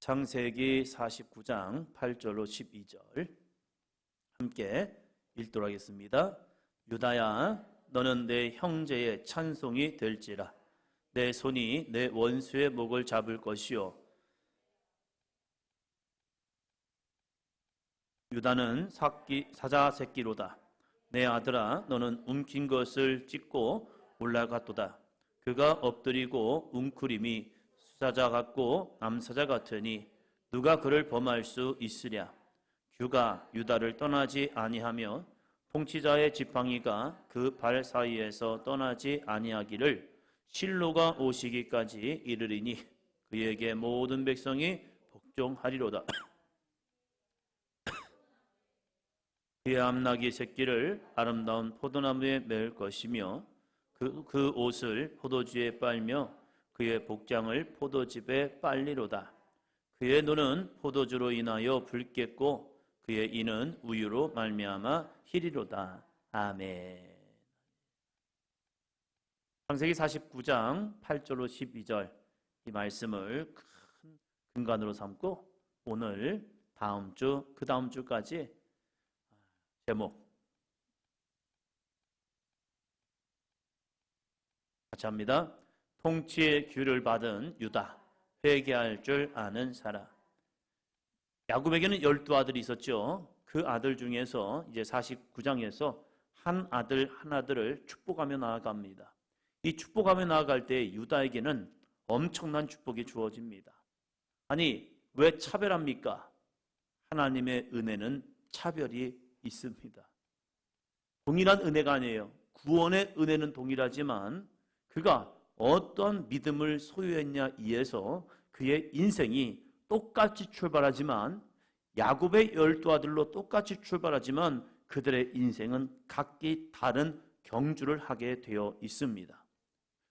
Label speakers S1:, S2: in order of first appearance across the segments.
S1: 창세기 49장 8절로 12절 함께 읽도록 하겠습니다. 유다야, 너는 내 형제의 찬송이 될지라. 내 손이 내 원수의 목을 잡을 것이요, 유다는 사자 새끼로다. 내 아들아, 너는 움킨 것을 찢고 올라갔도다. 그가 엎드리고 웅크림이 수사자 같고 남사자 같으니 누가 그를 범할 수 있으랴. 규가 유다를 떠나지 아니하며 통치자의 지팡이가 그 발 사이에서 떠나지 아니하기를 실로가 오시기까지 이르리니 그에게 모든 백성이 복종하리로다. 그의 암나귀 새끼를 아름다운 포도나무에 매일 것이며 그 옷을 포도주에 빨며 그의 복장을 포도즙에 빨리로다. 그의 눈은 포도주로 인하여 붉겠고 그의 이는 우유로 말미암아 희리로다. 아멘. 창세기 49장 8절로 12절 이 말씀을 큰 근간으로 삼고 오늘 다음 주 그 다음 주까지 제목 같이 합니다. 통치의 규를 받은 유다, 회개할 줄 아는 사람. 야곱에게는 12아들이 있었죠. 그 아들 중에서 이제 49장에서 한 아들을 축복하며 나아갑니다. 이 축복하며 나아갈 때 유다에게는 엄청난 축복이 주어집니다. 아니, 왜 차별합니까? 하나님의 은혜는 차별이 있습니다. 동일한 은혜가 아니에요. 구원의 은혜는 동일하지만 그가 어떤 믿음을 소유했냐 이에서 그의 인생이 똑같이 출발하지만 야곱의 12아들로 똑같이 출발하지만 그들의 인생은 각기 다른 경주를 하게 되어 있습니다.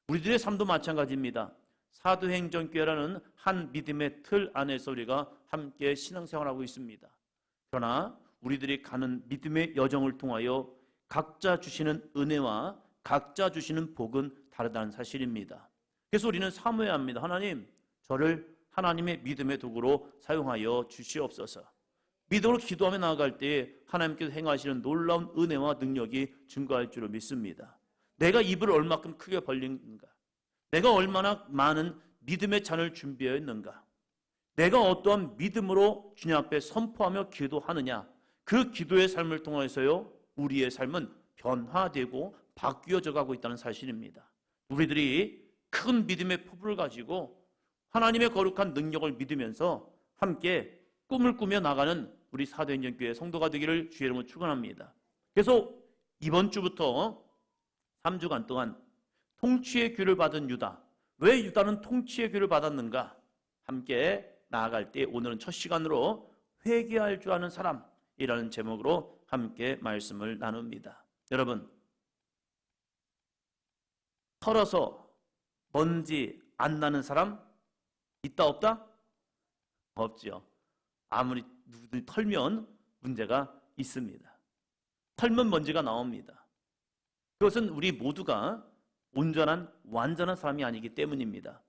S1: 우리들의 삶도 마찬가지입니다. 사도행전교회라는 한 믿음의 틀 안에서 우리가 함께 신앙생활하고 있습니다. 그러나 우리들이 가는 믿음의 여정을 통하여 각자 주시는 은혜와 각자 주시는 복은 다르다는 사실입니다. 그래서 우리는 사모해야 합니다. 하나님, 저를 하나님의 믿음의 도구로 사용하여 주시옵소서. 믿음으로 기도하며 나아갈 때 하나님께서 행하시는 놀라운 은혜와 능력이 증거할 줄을 믿습니다. 내가 입을 얼마큼 크게 벌리는가? 내가 얼마나 많은 믿음의 잔을 준비했는가? 내가 어떠한 믿음으로 주님 앞에 선포하며 기도하느냐? 그 기도의 삶을 통해서요, 우리의 삶은 변화되고 바뀌어져 가고 있다는 사실입니다. 우리들이 큰 믿음의 포부를 가지고 하나님의 거룩한 능력을 믿으면서 함께 꿈을 꾸며 나가는 우리 사도행전교회 성도가 되기를 주의 이름으로 축원합니다. 그래서 이번 주부터 3주간 동안 통치의 규를 받은 유다, 왜 유다는 통치의 규를 받았는가? 함께 나아갈 때 오늘은 첫 시간으로 회개할 줄 아는 사람이라는 제목으로 함께 말씀을 나눕니다. 여러분, 털어서 먼지 안 나는 사람 있다 없다? 없죠. 아무리 누구든지 털면 문제가 있습니다. 털면 먼지가 나옵니다. 그것은 우리 모두가 온전한 완전한 사람이 아니기 때문입니다.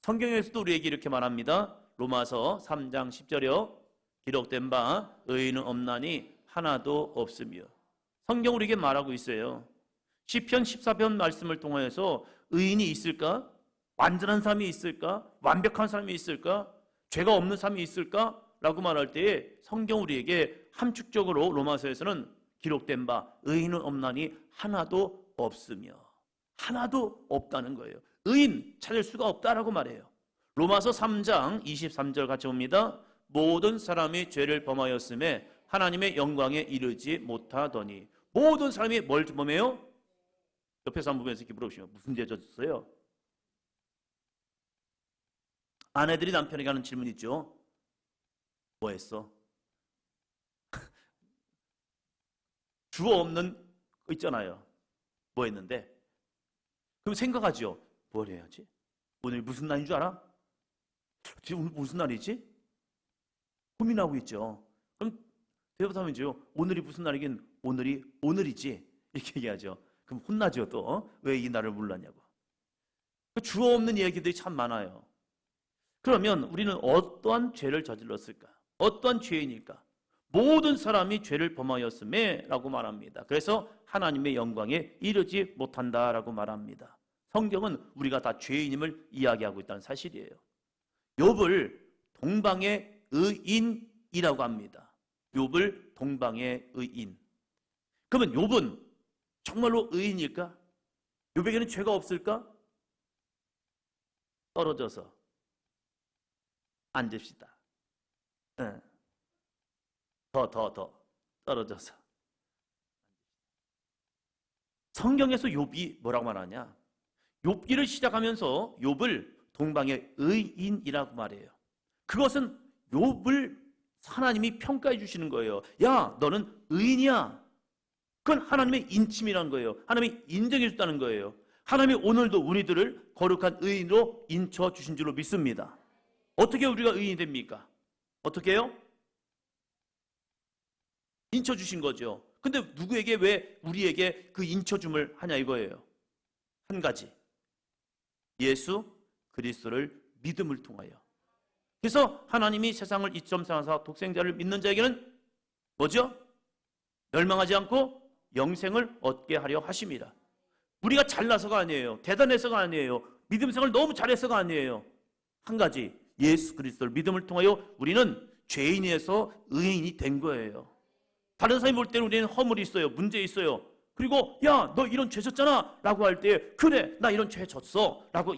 S1: 성경에서도 우리에게 이렇게 말합니다. 로마서 3장 10절이요, 기록된 바 의인은 없나니 하나도 없으며. 성경 우리에게 말하고 있어요. 시편 14편 말씀을 통해서 의인이 있을까? 완전한 사람이 있을까? 완벽한 사람이 있을까? 죄가 없는 사람이 있을까? 라고 말할 때에 성경 우리에게 함축적으로 로마서에서는 기록된 바 의인은 없나니 하나도 없으며, 하나도 없다는 거예요. 의인 찾을 수가 없다라고 말해요. 로마서 3장 23절 같이 봅니다. 모든 사람이 죄를 범하였음에 하나님의 영광에 이르지 못하더니. 모든 사람이 뭘 범해요? 옆에서 한 부분에서 이렇게 물어보시면 무슨 죄 졌어요? 아내들이 남편에게 하는 질문 있죠. 뭐 했어? 주어 없는 거 있잖아요. 뭐 했는데? 그럼 생각하죠. 뭘 해야지? 오늘 무슨 날인 줄 알아? 지금 오늘 무슨 날이지? 고민하고 있죠. 그럼 대답하면요, 오늘이 무슨 날이긴 오늘이지 이렇게 얘기하죠. 그럼 혼나죠. 또 왜 이 날을 몰랐냐고. 주어 없는 얘기들이 참 많아요. 그러면 우리는 어떠한 죄를 저질렀을까? 어떠한 죄인일까? 모든 사람이 죄를 범하였음에 라고 말합니다. 그래서 하나님의 영광에 이르지 못한다라고 말합니다. 성경은 우리가 다 죄인임을 이야기하고 있다는 사실이에요. 욥을 동방의 의인이라고 합니다. 욥을 동방의 의인. 그러면 욥은 정말로 의인일까? 욥에게는 죄가 없을까? 떨어져서 앉읍시다. 더 떨어져서. 성경에서 욥이 뭐라고 말하냐? 욥기를 시작하면서 욥을 동방의 의인이라고 말해요. 그것은 욥을 하나님이 평가해 주시는 거예요. 야, 너는 의인이야. 그건 하나님의 인침이라는 거예요. 하나님이 인정해 줬다는 거예요. 하나님이 오늘도 우리들을 거룩한 의인으로 인쳐 주신 줄로 믿습니다. 어떻게 우리가 의인이 됩니까? 어떻게 해요? 인쳐 주신 거죠. 근데 누구에게 왜 우리에게 그 인쳐줌을 하냐 이거예요. 한 가지. 예수 그리스도를 믿음을 통하여. 그래서 하나님이 세상을 이처럼 사랑하사 독생자를 믿는 자에게는 뭐죠? 멸망하지 않고 영생을 얻게 하려 하심이라. 우리가 잘나서가 아니에요. 대단해서가 아니에요. 믿음 생활을 너무 잘해서가 아니에요. 한 가지. 예수 그리스도를 믿음을 통하여 우리는 죄인에서 의인이 된 거예요. 다른 사람이 볼 때는 우리는 허물이 있어요. 문제 있어요. 그리고 야, 너 이런 죄 졌잖아 라고 할 때 그래, 나 이런 죄 졌어 라고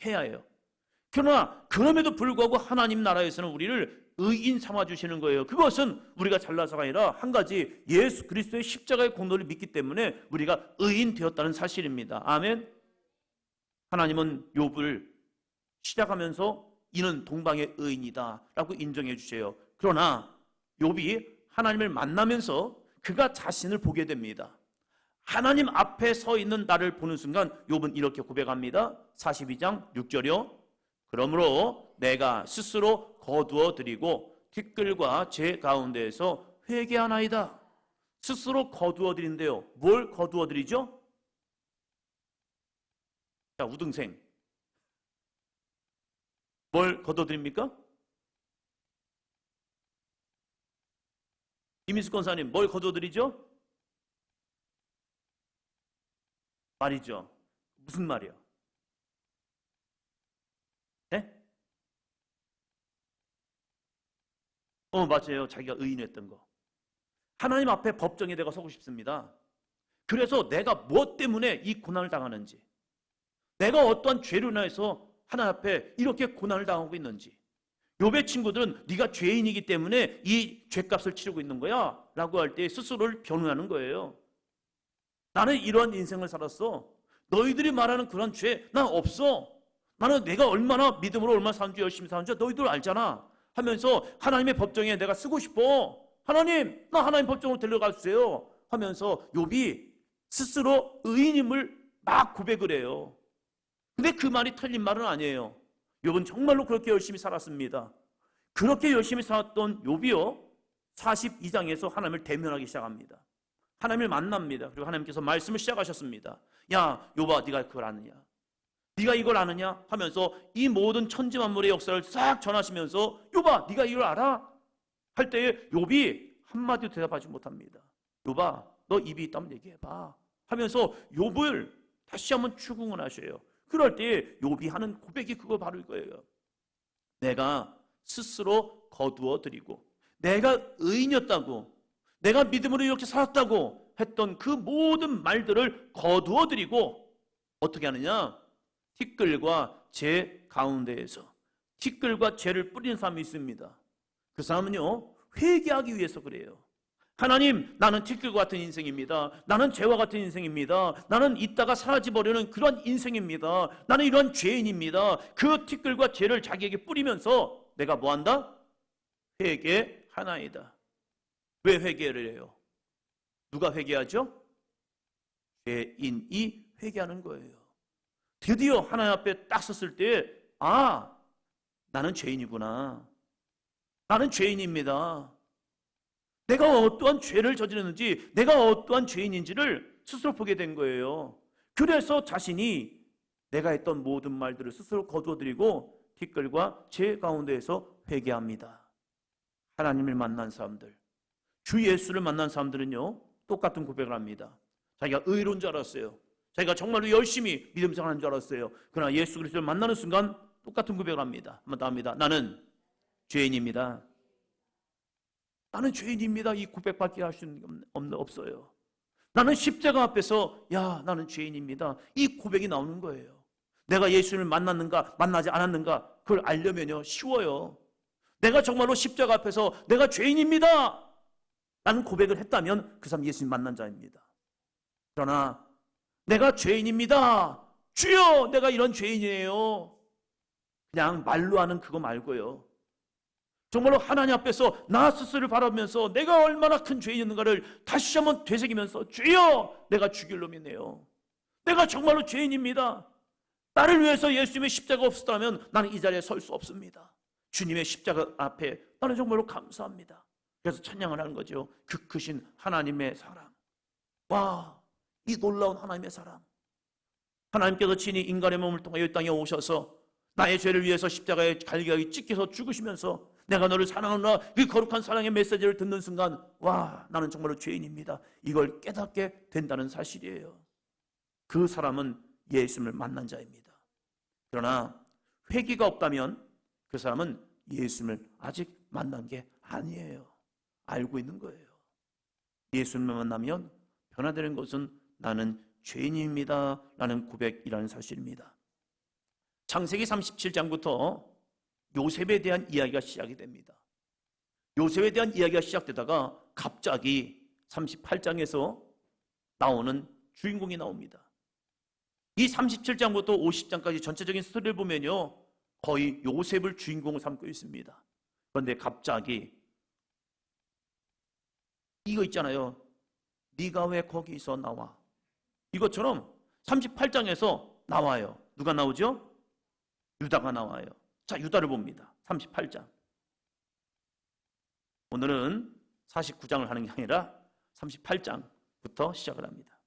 S1: 해야 해요. 그러나 그럼에도 불구하고 하나님 나라에서는 우리를 의인 삼아주시는 거예요. 그것은 우리가 잘나서가 아니라 한 가지, 예수 그리스도의 십자가의 공로를 믿기 때문에 우리가 의인 되었다는 사실입니다. 아멘. 하나님은 욥을 시작하면서 이는 동방의 의인이다 라고 인정해 주세요. 그러나 욥이 하나님을 만나면서 그가 자신을 보게 됩니다. 하나님 앞에 서 있는 나를 보는 순간 욥은 이렇게 고백합니다. 42장 6절이요. 그러므로 내가 스스로 거두어 드리고 티끌과 제 가운데에서 회개하나이다. 스스로 거두어 드린대요. 뭘 거두어 드리죠? 자, 우등생. 뭘 거두어 드립니까? 이민수 권사님, 뭘 거두어 드리죠? 말이죠. 무슨 말이요? 네? 맞아요. 자기가 의인했던 거. 하나님 앞에 법정에 내가 서고 싶습니다. 그래서 내가 무엇 때문에 이 고난을 당하는지, 내가 어떠한 죄로 인해서 하나님 앞에 이렇게 고난을 당하고 있는지. 욥의 친구들은 네가 죄인이기 때문에 이 죄값을 치르고 있는 거야 라고 할 때 스스로를 변호하는 거예요. 나는 이러한 인생을 살았어. 너희들이 말하는 그런 죄 난 없어. 나는 내가 얼마나 믿음으로 얼마나 사는지 열심히 사는지 너희들 알잖아 하면서 하나님의 법정에 내가 쓰고 싶어. 하나님, 나 하나님 법정으로 데려가 주세요 하면서 욥이 스스로 의인임을 막 고백을 해요. 근데 그 말이 틀린 말은 아니에요. 욥은 정말로 그렇게 열심히 살았습니다. 그렇게 열심히 살았던 욥이요 42장에서 하나님을 대면하기 시작합니다. 하나님을 만납니다. 그리고 하나님께서 말씀을 시작하셨습니다. 야, 욥아, 네가 그걸 아느냐? 네가 이걸 아느냐? 하면서 이 모든 천지만물의 역사를 싹 전하시면서 욥아, 네가 이걸 알아? 할 때에 욥이 한마디도 대답하지 못합니다. 욥아, 너 입이 있다면 얘기해봐 하면서 욥을 다시 한번 추궁을 하셔요. 그럴 때 욥이 하는 고백이 그거 바로 이거예요. 내가 스스로 거두어 드리고 내가 의인이었다고, 내가 믿음으로 이렇게 살았다고 했던 그 모든 말들을 거두어 드리고 어떻게 하느냐? 티끌과 제 가운데에서 티끌과 죄를 뿌리는 사람이 있습니다. 그 사람은요 회개하기 위해서 그래요. 하나님, 나는 티끌과 같은 인생입니다. 나는 죄와 같은 인생입니다. 나는 있다가 사라져버리는 그런 인생입니다. 나는 이런 죄인입니다. 그 티끌과 죄를 자기에게 뿌리면서 내가 뭐한다? 회개하나이다. 왜 회개를 해요? 누가 회개하죠? 죄인이 회개하는 거예요. 드디어 하나님 앞에 딱 섰을 때 나는 죄인이구나. 나는 죄인입니다. 내가 어떠한 죄를 저지르는지, 내가 어떠한 죄인인지를 스스로 보게 된 거예요. 그래서 자신이 내가 했던 모든 말들을 스스로 거두어드리고 티끌과 제 가운데에서 회개합니다. 하나님을 만난 사람들, 주 예수를 만난 사람들은요, 똑같은 고백을 합니다. 자기가 의로운 줄 알았어요. 자기가 정말로 열심히 믿음 생활하는 줄 알았어요. 그러나 예수 그리스도를 만나는 순간 똑같은 고백을 합니다. 한번 더 합니다. 나는 죄인입니다. 나는 죄인입니다. 이 고백밖에 할 수 없어요. 나는 십자가 앞에서 나는 죄인입니다. 이 고백이 나오는 거예요. 내가 예수를 만났는가 만나지 않았는가 그걸 알려면요 쉬워요. 내가 정말로 십자가 앞에서 내가 죄인입니다 라는 고백을 했다면 그 사람 예수님 만난 자입니다. 그러나 내가 죄인입니다, 주여 내가 이런 죄인이에요, 그냥 말로 하는 그거 말고요, 정말로 하나님 앞에서 나 스스로를 바라보면서 내가 얼마나 큰 죄인이었는가를 다시 한번 되새기면서 주여 내가 죽일 놈이네요, 내가 정말로 죄인입니다, 나를 위해서 예수님의 십자가 없었다면 나는 이 자리에 설 수 없습니다, 주님의 십자가 앞에 나는 정말로 감사합니다. 그래서 찬양을 하는 거죠. 그 크신 하나님의 사랑, 와, 이 놀라운 하나님의 사랑. 하나님께서 친히 인간의 몸을 통하여 이 땅에 오셔서 나의 죄를 위해서 십자가에 갈기가게 찢겨서 죽으시면서 내가 너를 사랑하노라 그 거룩한 사랑의 메시지를 듣는 순간 와, 나는 정말로 죄인입니다, 이걸 깨닫게 된다는 사실이에요. 그 사람은 예수님을 만난 자입니다. 그러나 회개가 없다면 그 사람은 예수님을 아직 만난 게 아니에요. 알고 있는 거예요. 예수님을 만나면 변화되는 것은 나는 죄인입니다 라는 고백이라는 사실입니다. 창세기 37장부터 요셉에 대한 이야기가 시작이 됩니다. 요셉에 대한 이야기가 시작되다가 갑자기 38장에서 나오는 주인공이 나옵니다. 이 37장부터 50장까지 전체적인 스토리를 보면요 거의 요셉을 주인공으로 삼고 있습니다. 그런데 갑자기 이거 있잖아요, 네가 왜 거기서 나와, 이것처럼 38장에서 나와요. 누가 나오죠? 유다가 나와요. 자, 유다를 봅니다. 38장. 오늘은 49장을 하는 게 아니라 38장부터 시작을 합니다.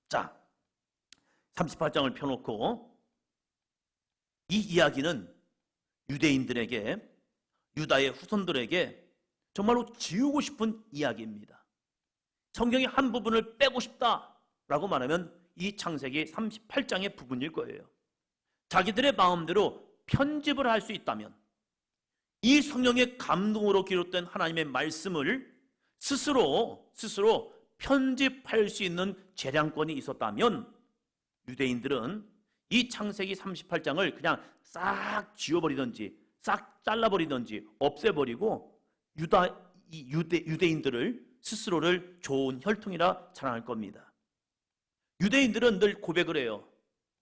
S1: 자, 38장을 펴놓고 이 이야기는 유대인들에게, 유다의 후손들에게 정말로 지우고 싶은 이야기입니다. 성경의 한 부분을 빼고 싶다라고 말하면 이 창세기 38장의 부분일 거예요. 자기들의 마음대로 편집을 할 수 있다면, 이 성령의 감동으로 기록된 하나님의 말씀을 스스로 편집할 수 있는 재량권이 있었다면 유대인들은 이 창세기 38장을 그냥 싹 지워버리든지 싹 잘라버리든지 없애버리고 유대인들을 스스로를 좋은 혈통이라 자랑할 겁니다. 유대인들은 늘 고백을 해요.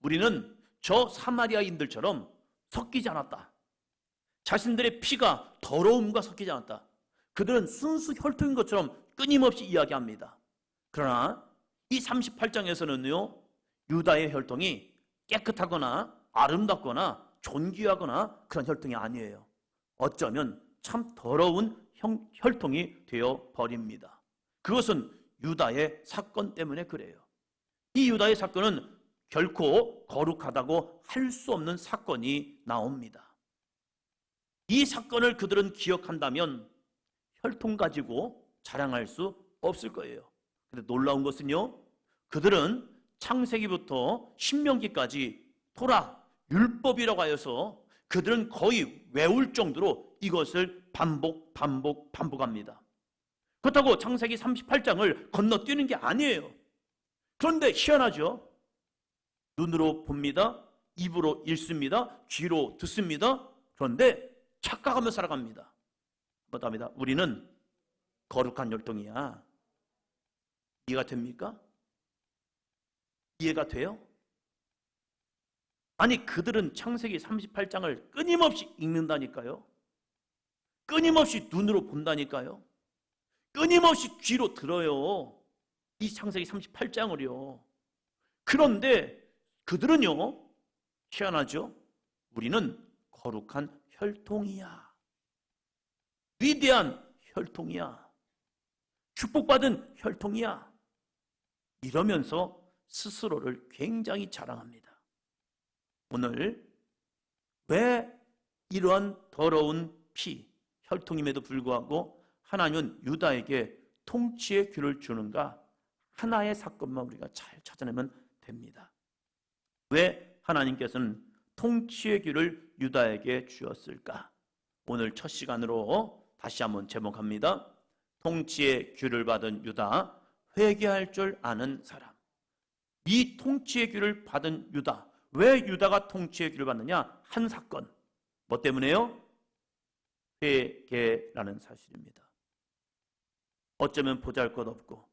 S1: 우리는 저 사마리아인들처럼 섞이지 않았다. 자신들의 피가 더러움과 섞이지 않았다. 그들은 순수 혈통인 것처럼 끊임없이 이야기합니다. 그러나 이 38장에서는요 유다의 혈통이 깨끗하거나 아름답거나 존귀하거나 그런 혈통이 아니에요. 어쩌면 참 더러운 혈통이 되어버립니다. 그것은 유다의 사건 때문에 그래요. 이 유다의 사건은 결코 거룩하다고 할 수 없는 사건이 나옵니다. 이 사건을 그들은 기억한다면 혈통 가지고 자랑할 수 없을 거예요. 근데 놀라운 것은요, 그들은 창세기부터 신명기까지 토라, 율법이라고 하여서 그들은 거의 외울 정도로 이것을 반복합니다. 그렇다고 창세기 38장을 건너뛰는 게 아니에요. 그런데 희한하죠. 눈으로 봅니다. 입으로 읽습니다. 귀로 듣습니다. 그런데 착각하며 살아갑니다. 뭐답니다. 우리는 거룩한 혈통이야. 이해가 됩니까? 이해가 돼요? 아니, 그들은 창세기 38장을 끊임없이 읽는다니까요. 끊임없이 눈으로 본다니까요. 끊임없이 귀로 들어요. 이 창세기 38장을요. 그런데 그들은요, 희한하죠? 우리는 거룩한 혈통이야. 위대한 혈통이야. 축복받은 혈통이야. 이러면서 스스로를 굉장히 자랑합니다. 오늘 왜 이러한 더러운 피, 혈통임에도 불구하고 하나님은 유다에게 통치의 규를 주는가? 하나의 사건만 우리가 잘 찾아내면 됩니다. 왜 하나님께서는 통치의 규를 유다에게 주었을까? 오늘 첫 시간으로 다시 한번 제목합니다. 통치의 규를 받은 유다, 회개할 줄 아는 사람. 이 통치의 규를 받은 유다, 왜 유다가 통치의 규를 받느냐? 한 사건. 뭐 때문에요? 회개라는 사실입니다. 어쩌면 보잘것없고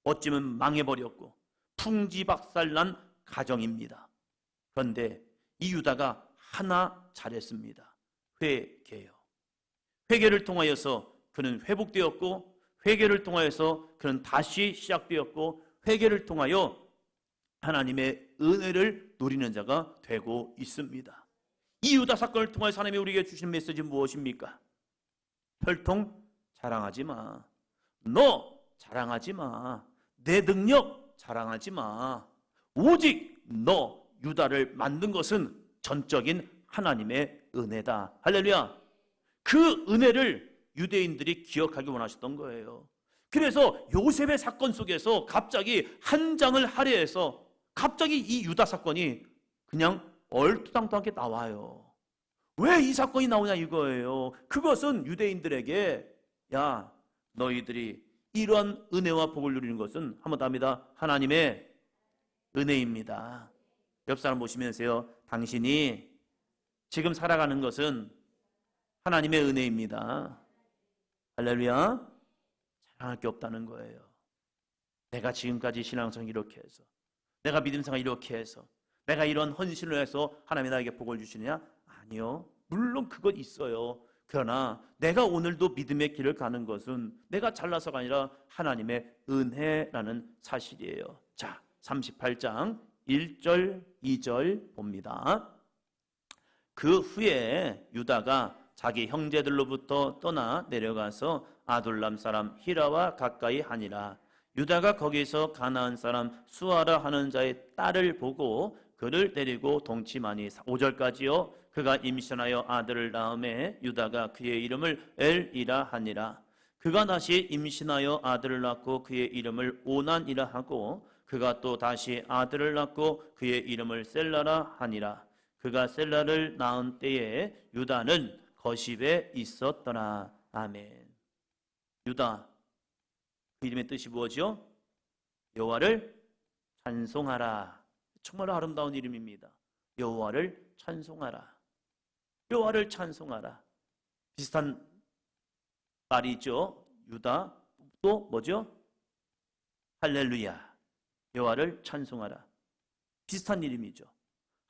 S1: 어쩌면 망해버렸고 풍지박살난 가정입니다. 그런데 이 유다가 하나 잘했습니다. 회개요. 회개를 통하여서 그는 회복되었고, 회개를 통하여서 그는 다시 시작되었고, 회개를 통하여 하나님의 은혜를 누리는 자가 되고 있습니다. 이 유다 사건을 통해서 하나님이 우리에게 주신 메시지는 무엇입니까? 혈통 자랑하지 마. 너 자랑하지 마. 내 능력 자랑하지 마. 오직 너 유다를 만든 것은 전적인 하나님의 은혜다. 할렐루야. 그 은혜를 유대인들이 기억하기 원하셨던 거예요. 그래서 요셉의 사건 속에서 갑자기 한 장을 할애해서 갑자기 이 유다 사건이 그냥 얼토당토하게 나와요. 왜 이 사건이 나오냐 이거예요. 그것은 유대인들에게 야, 너희들이 이러한 은혜와 복을 누리는 것은 한번 더 합니다. 하나님의 은혜입니다. 옆 사람 보시면서요. 당신이 지금 살아가는 것은 하나님의 은혜입니다. 할렐루야. 자랑할 게 없다는 거예요. 내가 지금까지 신앙생활 이렇게 해서, 내가 믿음생활 이렇게 해서, 내가 이런 헌신을 해서 하나님이 나에게 복을 주시느냐? 아니요. 물론 그것 있어요. 그러나 내가 오늘도 믿음의 길을 가는 것은 내가 잘나서가 아니라 하나님의 은혜라는 사실이에요. 자, 38장 1절 2절 봅니다. 그 후에 유다가 자기 형제들로부터 떠나 내려가서 아둘람 사람 히라와 가까이 하니라. 유다가 거기서 가나안 사람 수아라 하는 자의 딸을 보고 그를 데리고 동침하니. 5절까지요. 그가 임신하여 아들을 낳음에 유다가 그의 이름을 엘이라 하니라. 그가 다시 임신하여 아들을 낳고 그의 이름을 오난이라 하고 그가 또 다시 아들을 낳고 그의 이름을 셀라라 하니라. 그가 셀라를 낳은 때에 유다는 거십에 있었더라. 아멘. 유다, 그 이름의 뜻이 무엇이요? 여호와를 찬송하라. 정말 아름다운 이름입니다. 여호와를 찬송하라. 여호와를 찬송하라. 비슷한 말이죠. 유다 또 뭐죠? 할렐루야. 여호와를 찬송하라. 비슷한 이름이죠.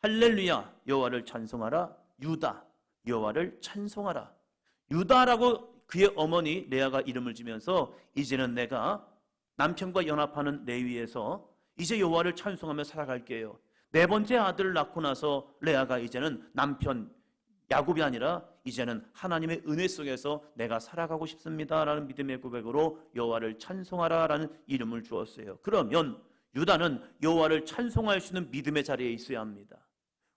S1: 할렐루야. 여호와를 찬송하라. 유다. 여호와를 찬송하라. 유다라고 그의 어머니 레아가 이름을 지면서 이제는 내가 남편과 연합하는 레위에서 이제 여호와를 찬송하며 살아갈게요. 네 번째 아들을 낳고 나서 레아가 이제는 남편 야곱이 아니라 이제는 하나님의 은혜 속에서 내가 살아가고 싶습니다라는 믿음의 고백으로 여호와를 찬송하라라는 이름을 주었어요. 그러면 유다는 여호와를 찬송할 수 있는 믿음의 자리에 있어야 합니다.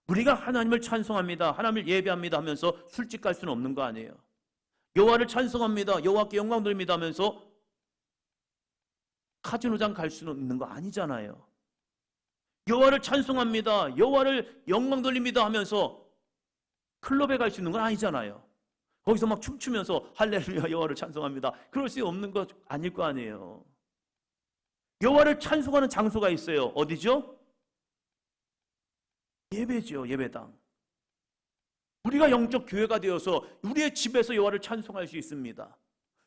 S1: 우리가 하나님을 찬송합니다, 하나님을 예배합니다 하면서 술집 갈 수는 없는 거 아니에요. 여호와를 찬송합니다, 여호와께 영광 돌립니다 하면서 카지노장 갈 수는 있는 거 아니잖아요. 여호와를 찬송합니다, 여호와를 영광 돌립니다 하면서 클럽에 갈 수 있는 건 아니잖아요. 거기서 막 춤추면서 할렐루야 여호와를 찬송합니다. 그럴 수 없는 거 아닐 거 아니에요. 여호와를 찬송하는 장소가 있어요. 어디죠? 예배죠. 예배당. 우리가 영적 교회가 되어서 우리의 집에서 여호와를 찬송할 수 있습니다.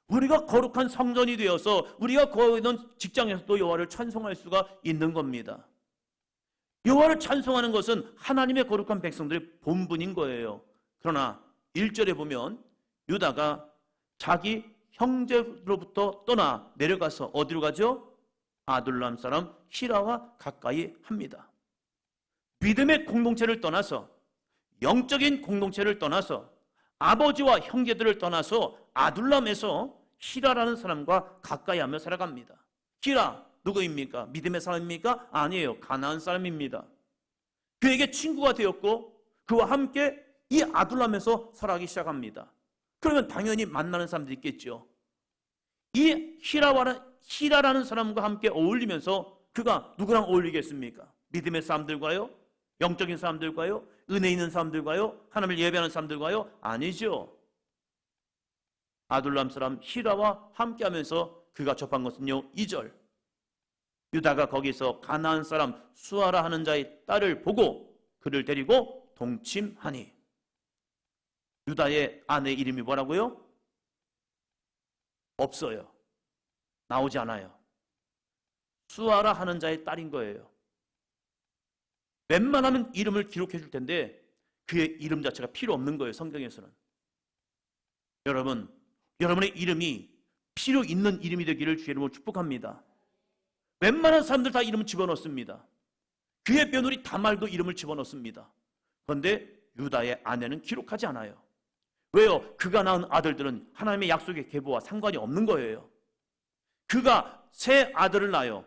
S1: 우리가 거룩한 성전이 되어서 우리가 거하는 직장에서도 여호와를 찬송할 수가 있는 겁니다. 여호와를 찬송하는 것은 하나님의 거룩한 백성들의 본분인 거예요. 그러나 1절에 보면 유다가 자기 형제로부터 떠나 내려가서 어디로 가죠? 아둘람 사람 히라와 가까이 합니다. 믿음의 공동체를 떠나서, 영적인 공동체를 떠나서, 아버지와 형제들을 떠나서 아둘람에서 히라라는 사람과 가까이 하며 살아갑니다. 히라, 누구입니까? 믿음의 사람입니까? 아니에요. 가나안 사람입니다. 그에게 친구가 되었고 그와 함께 이 아둘람에서 살아가기 시작합니다. 그러면 당연히 만나는 사람들이 있겠죠. 이 히라라는 사람과 함께 어울리면서 그가 누구랑 어울리겠습니까? 믿음의 사람들과요? 영적인 사람들과요? 은혜 있는 사람들과요? 하나님을 예배하는 사람들과요? 아니죠. 아둘람 사람 히라와 함께하면서 그가 접한 것은요, 2절. 유다가 거기서 가나안 사람 수아라 하는 자의 딸을 보고 그를 데리고 동침하니. 유다의 아내 이름이 뭐라고요? 없어요. 나오지 않아요. 수아라 하는 자의 딸인 거예요. 웬만하면 이름을 기록해 줄 텐데 그의 이름 자체가 필요 없는 거예요, 성경에서는. 여러분, 여러분의 이름이 필요 있는 이름이 되기를 주의 이름으로 축복합니다. 웬만한 사람들 다 이름을 집어넣습니다. 그의 며느리 다말도 이름을 집어넣습니다. 그런데 유다의 아내는 기록하지 않아요. 왜요? 그가 낳은 아들들은 하나님의 약속의 계보와 상관이 없는 거예요. 그가 세 아들을 낳아요.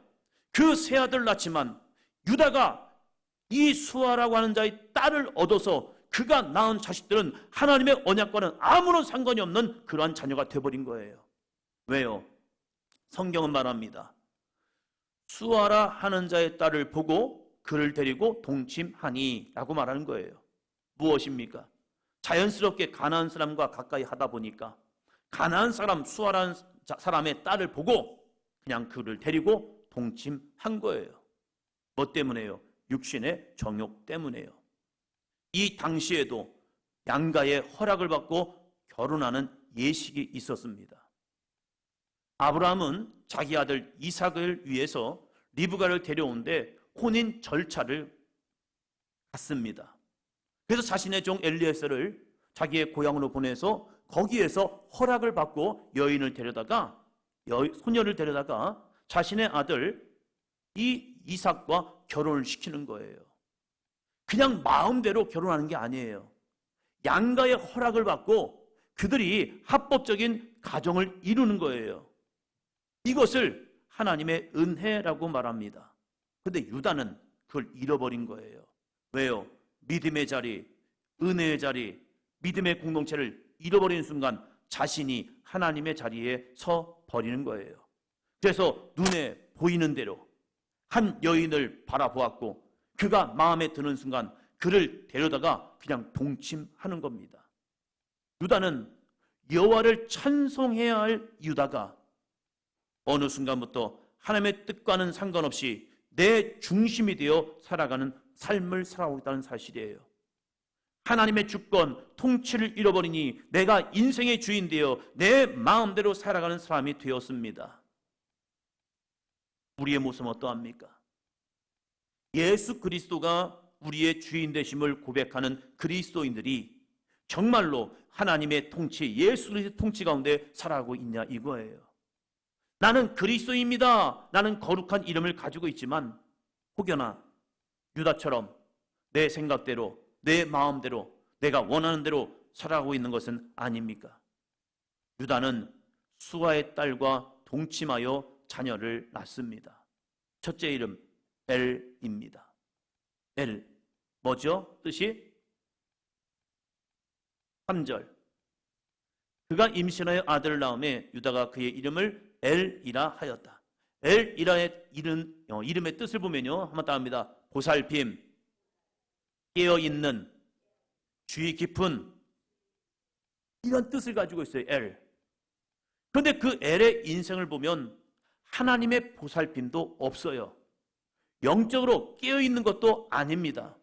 S1: 그 세 아들을 낳지만 유다가 이 수아라고 하는 자의 딸을 얻어서 그가 낳은 자식들은 하나님의 언약과는 아무런 상관이 없는 그러한 자녀가 되어버린 거예요. 왜요? 성경은 말합니다. 수아라 하는 자의 딸을 보고 그를 데리고 동침하니 라고 말하는 거예요. 무엇입니까? 자연스럽게 가나안 사람과 가까이 하다 보니까 가나안 사람 수아라는 사람의 딸을 보고 그냥 그를 데리고 동침한 거예요. 뭐 때문에요? 육신의 정욕 때문에요. 이 당시에도 양가의 허락을 받고 결혼하는 예식이 있었습니다. 아브라함은 자기 아들 이삭을 위해서 리브가를 데려오는데 혼인 절차를 갖습니다. 그래서 자신의 종 엘리에셀을 자기의 고향으로 보내서 거기에서 허락을 받고 여인을 데려다가 소녀를 데려다가 자신의 아들 이 이삭과 결혼을 시키는 거예요. 그냥 마음대로 결혼하는 게 아니에요. 양가의 허락을 받고 그들이 합법적인 가정을 이루는 거예요. 이것을 하나님의 은혜라고 말합니다. 그런데 유다는 그걸 잃어버린 거예요. 왜요? 믿음의 자리, 은혜의 자리, 믿음의 공동체를 잃어버리는 순간 자신이 하나님의 자리에 서 버리는 거예요. 그래서 눈에 보이는 대로 한 여인을 바라보았고 그가 마음에 드는 순간 그를 데려다가 그냥 동침하는 겁니다. 유다는 여호와를 찬송해야 할 유다가 어느 순간부터 하나님의 뜻과는 상관없이 내 중심이 되어 살아가는 삶을 살아오고 있다는 사실이에요. 하나님의 주권, 통치를 잃어버리니 내가 인생의 주인 되어 내 마음대로 살아가는 사람이 되었습니다. 우리의 모습은 어떠합니까? 예수 그리스도가 우리의 주인 되심을 고백하는 그리스도인들이 정말로 하나님의 통치, 예수 그리스도의 통치 가운데 살아가고 있냐 이거예요. 나는 그리스도입니다. 나는 거룩한 이름을 가지고 있지만 혹여나 유다처럼 내 생각대로 내 마음대로 내가 원하는 대로 살아가고 있는 것은 아닙니까? 유다는 수아의 딸과 동침하여 자녀를 낳습니다. 첫째 이름 엘입니다. 엘 뭐죠? 뜻이? 3절 그가 임신하여 아들을 낳음에 유다가 그의 이름을 엘이라 하였다. 엘이라의 이름의 뜻을 보면요 한번 따라합니다. 보살핌, 깨어있는, 주의 깊은 이런 뜻을 가지고 있어요. 엘. 그런데 그 엘의 인생을 보면 하나님의 보살핌도 없어요. 영적으로 깨어있는 것도 아닙니다.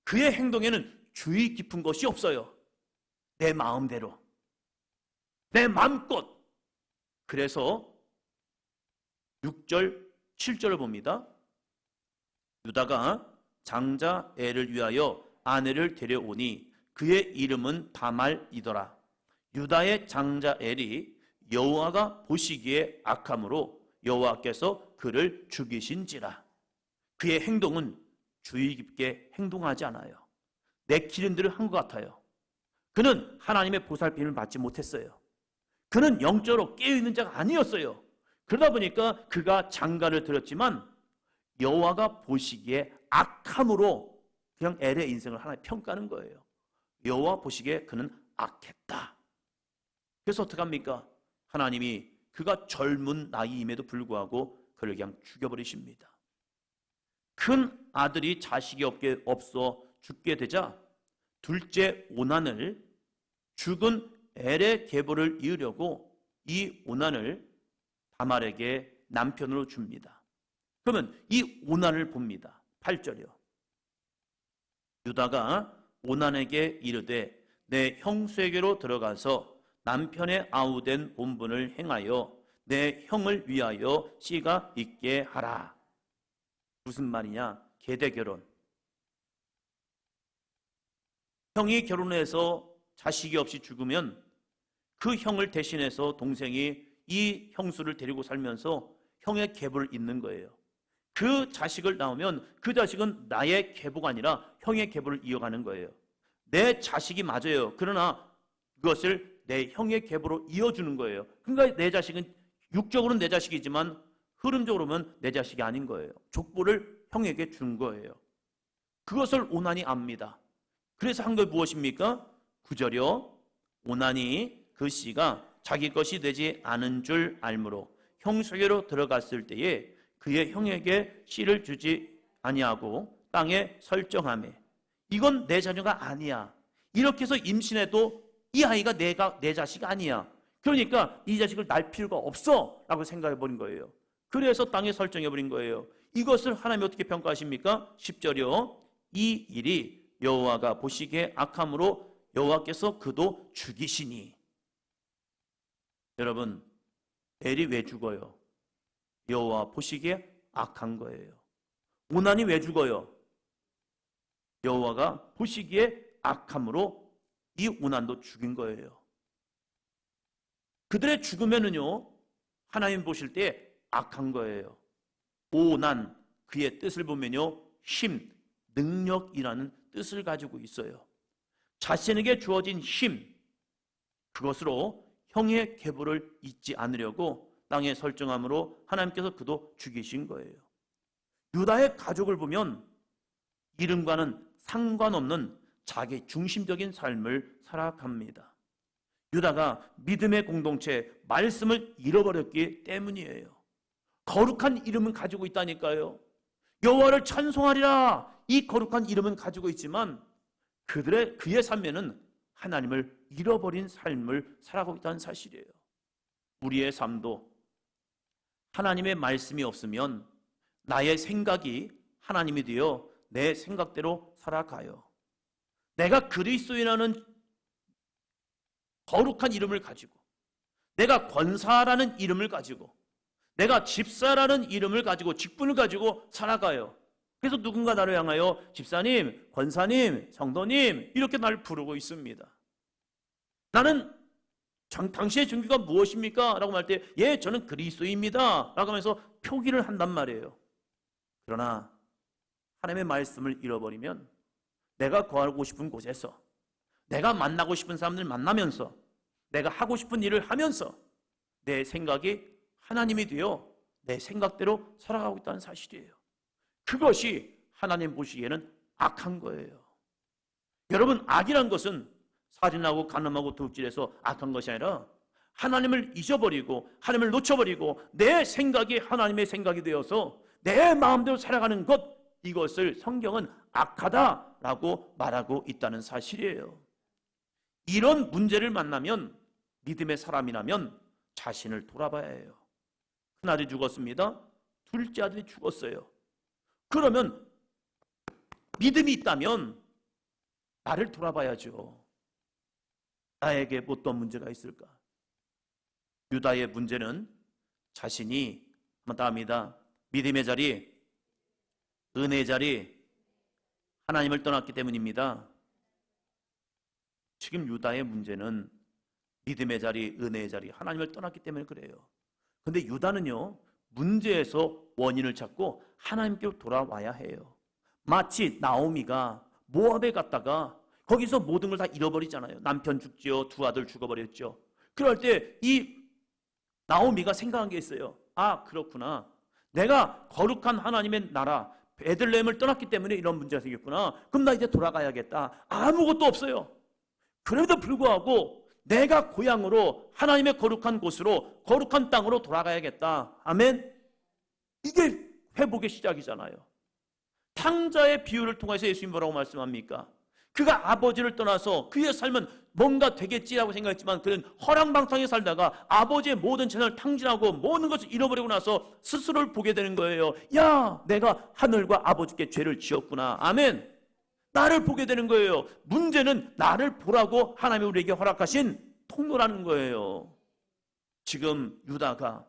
S1: 그의 행동에는 주의 깊은 것이 없어요. 내 마음대로 내 마음껏. 그래서 6절 7절을 봅니다. 유다가 장자 엘을 위하여 아내를 데려오니 그의 이름은 다말이더라. 유다의 장자 엘이 여호와가 보시기에 악함으로 여호와께서 그를 죽이신지라. 그의 행동은 주의 깊게 행동하지 않아요. 내키는 대로 한 것 같아요. 그는 하나님의 보살핌을 받지 못했어요. 그는 영적으로 깨어있는 자가 아니었어요. 그러다 보니까 그가 장가를 들었지만 여호와가 보시기에 악함으로 그냥 엘의 인생을 하나 평가하는 거예요. 여호와 보시기에 그는 악했다. 그래서 어떡합니까? 하나님이 그가 젊은 나이임에도 불구하고 그를 그냥 죽여버리십니다. 큰 아들이 자식이 없어 죽게 되자 둘째 오난을 죽은 엘의 계보를 이으려고 이 오난을 다말에게 남편으로 줍니다. 그러면 이 오난을 봅니다. 8절이요. 유다가 오난에게 이르되 내 형수에게로 들어가서 남편의 아우된 본분을 행하여 내 형을 위하여 씨가 있게 하라. 무슨 말이냐? 계대결혼. 형이 결혼해서 자식이 없이 죽으면 그 형을 대신해서 동생이 이 형수를 데리고 살면서 형의 계보를 잇는 거예요. 그 자식을 낳으면 그 자식은 나의 계보가 아니라 형의 계보를 이어가는 거예요. 내 자식이 맞아요. 그러나 그것을 내 형의 계보로 이어주는 거예요. 그러니까 내 자식은 육적으로는 내 자식이지만 흐름적으로는 내 자식이 아닌 거예요. 족보를 형에게 준 거예요. 그것을 오난이 압니다. 그래서 한 게 무엇입니까? 9절이요. 오난이 그 씨가 자기 것이 되지 않은 줄 알므로 형수에게로 들어갔을 때에 그의 형에게 씨를 주지 아니하고 땅에 설정하매 이건 내 자녀가 아니야. 이렇게 해서 임신해도 이 아이가 내 자식이 아니야. 그러니까 이 자식을 낳을 필요가 없어 라고 생각해 버린 거예요. 그래서 땅에 설정해 버린 거예요. 이것을 하나님이 어떻게 평가하십니까? 10절이요. 이 일이 여호와가 보시기에 악함으로 여호와께서 그도 죽이시니. 여러분, 엘이 왜 죽어요? 여호와 보시기에 악한 거예요. 오난이 왜 죽어요? 여호와가 보시기에 악함으로 이 오난도 죽인 거예요. 그들의 죽으면은요 하나님 보실 때 악한 거예요. 오난, 그의 뜻을 보면요 힘, 능력이라는 뜻을 가지고 있어요. 자신에게 주어진 힘, 그것으로 형의 계보를 잊지 않으려고 땅에 설정함으로 하나님께서 그도 죽이신 거예요. 유다의 가족을 보면 이름과는 상관없는 자기 중심적인 삶을 살아갑니다. 유다가 믿음의 공동체, 말씀을 잃어버렸기 때문이에요. 거룩한 이름은 가지고 있다니까요. 여호와를 찬송하리라, 이 거룩한 이름은 가지고 있지만 그의 삶에는 하나님을 잃어버린 삶을 살아가고 있다는 사실이에요. 우리의 삶도 하나님의 말씀이 없으면 나의 생각이 하나님이 되어 내 생각대로 살아가요. 내가 그리스도인이라는 거룩한 이름을 가지고, 내가 권사라는 이름을 가지고, 내가 집사라는 이름을 가지고, 직분을 가지고 살아가요. 그래서 누군가 나를 향하여 집사님, 권사님, 성도님 이렇게 나를 부르고 있습니다. 나는 당신의 종교가 무엇입니까? 라고 말 때 예, 저는 그리스도입니다 라고 하면서 표기를 한단 말이에요. 그러나 하나님의 말씀을 잃어버리면 내가 거하고 싶은 곳에서, 내가 만나고 싶은 사람들 만나면서, 내가 하고 싶은 일을 하면서 내 생각이 하나님이 되어 내 생각대로 살아가고 있다는 사실이에요. 그것이 하나님 보시기에는 악한 거예요. 여러분, 악이란 것은 살인하고 간음하고 도둑질해서 악한 것이 아니라 하나님을 잊어버리고 하나님을 놓쳐버리고 내 생각이 하나님의 생각이 되어서 내 마음대로 살아가는 것, 이것을 성경은 악하다라고 말하고 있다는 사실이에요. 이런 문제를 만나면 믿음의 사람이라면 자신을 돌아봐야 해요. 큰아들이 죽었습니다. 둘째 아들이 죽었어요. 그러면 믿음이 있다면 나를 돌아봐야죠. 나에게 어떤 문제가 있을까? 유다의 문제는 자신이 답니다. 믿음의 자리, 은혜의 자리, 하나님을 떠났기 때문입니다. 지금 유다의 문제는 믿음의 자리, 은혜의 자리, 하나님을 떠났기 때문에 그래요. 그런데 유다는요, 문제에서 원인을 찾고 하나님께로 돌아와야 해요. 마치 나오미가 모압에 갔다가 거기서 모든 걸 다 잃어버리잖아요. 남편 죽지요, 두 아들 죽어버렸죠. 그럴 때 이 나오미가 생각한 게 있어요. 아, 그렇구나. 내가 거룩한 하나님의 나라 베들레헴을 떠났기 때문에 이런 문제가 생겼구나. 그럼 나 이제 돌아가야겠다. 아무것도 없어요. 그럼에도 불구하고 내가 고향으로 하나님의 거룩한 곳으로 거룩한 땅으로 돌아가야겠다. 아멘. 이게 회복의 시작이잖아요. 탕자의 비유를 통해서 예수님이 뭐라고 말씀합니까? 그가 아버지를 떠나서 그의 삶은 뭔가 되겠지라고 생각했지만 그는 허랑방탕에 살다가 아버지의 모든 재산을 탕진하고 모든 것을 잃어버리고 나서 스스로를 보게 되는 거예요. 야, 내가 하늘과 아버지께 죄를 지었구나. 아멘. 나를 보게 되는 거예요. 문제는 나를 보라고 하나님이 우리에게 허락하신 통로라는 거예요. 지금 유다가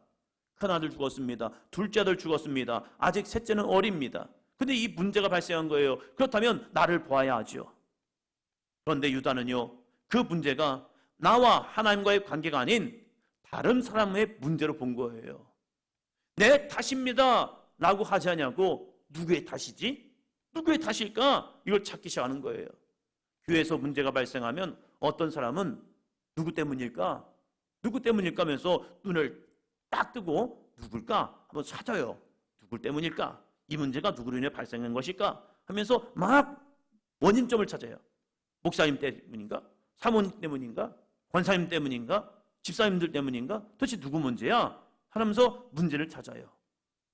S1: 큰아들 죽었습니다. 둘째 아들 죽었습니다. 아직 셋째는 어립니다. 근데 이 문제가 발생한 거예요. 그렇다면 나를 보아야 하죠. 그런데 유다는요, 그 문제가 나와 하나님과의 관계가 아닌 다른 사람의 문제로 본 거예요. 내 탓입니다 라고 하지 않냐고. 누구의 탓이지? 누구의 탓일까? 이걸 찾기 시작하는 거예요. 교회에서 문제가 발생하면 어떤 사람은 누구 때문일까? 누구 때문일까 하면서 눈을 딱 뜨고 누굴까? 한번 찾아요. 누구 때문일까? 이 문제가 누구로 인해 발생한 것일까? 하면서 막 원인점을 찾아요. 목사님 때문인가? 사모님 때문인가? 권사님 때문인가? 집사님들 때문인가? 도대체 누구 문제야? 하면서 문제를 찾아요.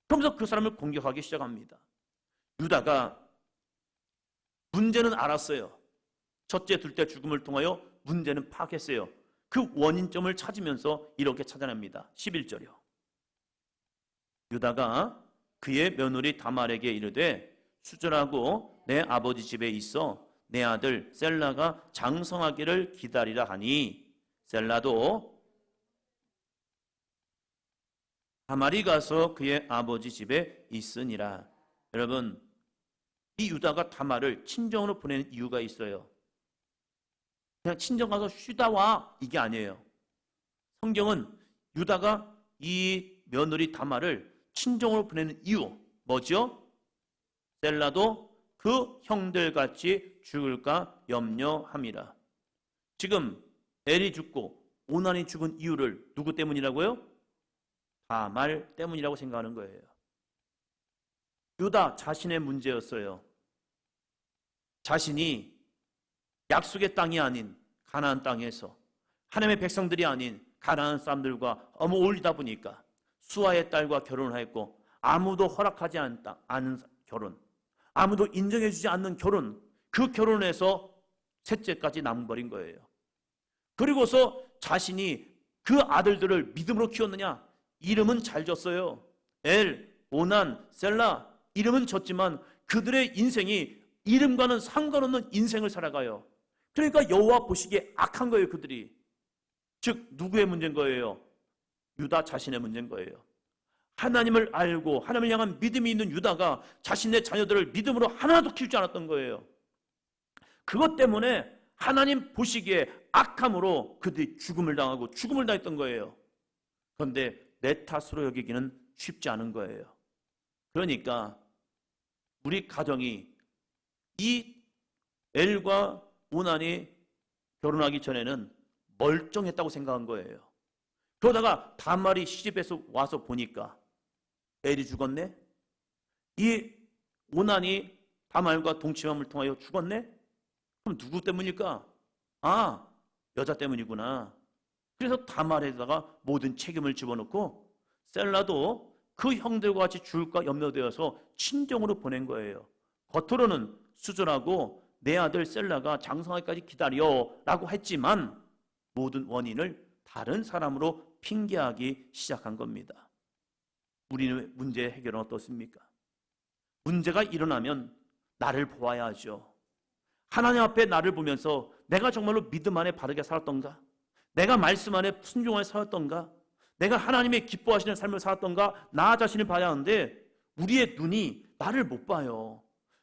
S1: 그러면서 그 사람을 공격하기 시작합니다. 유다가 문제는 알았어요. 첫째, 둘째 죽음을 통하여 문제는 파악했어요. 그 원인점을 찾으면서 이렇게 찾아냅니다. 11절이요. 유다가 그의 며느리 다말에게 이르되 수절하고 내 아버지 집에 있어 내 아들 셀라가 장성하기를 기다리라 하니 셀라도 다말이 가서 그의 아버지 집에 있으니라. 여러분, 이 유다가 다말을 친정으로 보내는 이유가 있어요. 그냥 친정 가서 쉬다 와 이게 아니에요. 성경은 유다가 이 며느리 다말을 친정으로 보내는 이유 뭐죠? 셀라도 그 형들같이 죽을까 염려함이라. 지금 엘이 죽고 오난이 죽은 이유를 누구 때문이라고요? 다말 때문이라고 생각하는 거예요. 유다 자신의 문제였어요. 자신이 약속의 땅이 아닌 가나안 땅에서 하나님의 백성들이 아닌 가나안 사람들과 너무 어울리다 보니까 수아의 딸과 결혼을 했고 아무도 허락하지 않은 결혼, 아무도 인정해주지 않는 결혼, 그 결혼에서 셋째까지 남버린 거예요. 그리고서 자신이 그 아들들을 믿음으로 키웠느냐? 이름은 잘 졌어요. 엘, 오난, 셀라 이름은 졌지만 그들의 인생이 이름과는 상관없는 인생을 살아가요. 그러니까 여호와 보시기에 악한 거예요. 그들이. 즉 누구의 문제인 거예요? 유다 자신의 문제인 거예요. 하나님을 알고 하나님을 향한 믿음이 있는 유다가 자신의 자녀들을 믿음으로 하나도 키우지 않았던 거예요. 그것 때문에 하나님 보시기에 악함으로 그들이 죽음을 당하고 죽음을 당했던 거예요. 그런데 내 탓으로 여기기는 쉽지 않은 거예요. 그러니까 우리 가정이 이 엘과 오난이 결혼하기 전에는 멀쩡했다고 생각한 거예요. 그러다가 다말이 시집에서 와서 보니까 엘이 죽었네? 이 오난이 다말과 동침함을 통하여 죽었네? 그럼 누구 때문일까? 아, 여자 때문이구나. 그래서 다말에다가 모든 책임을 집어넣고 셀라도 그 형들과 같이 죽을까 염려되어서 친정으로 보낸 거예요. 겉으로는 수절하고 내 아들 셀라가 장성하기까지 기다려 라고 했지만 모든 원인을 다른 사람으로 핑계하기 시작한 겁니다. 우리는 문제 해결은 어떻습니까? 문제가 일어나면 나를 보아야 하죠. 하나님 앞에 나를 보면서 내가 정말로 믿음 안에 바르게 살았던가? 내가 말씀 안에 순종하여 살았던가? 내가 하나님의 기뻐하시는 삶을 살았던가? 나 자신을 봐야 하는데 우리의 눈이 나를 못 봐요.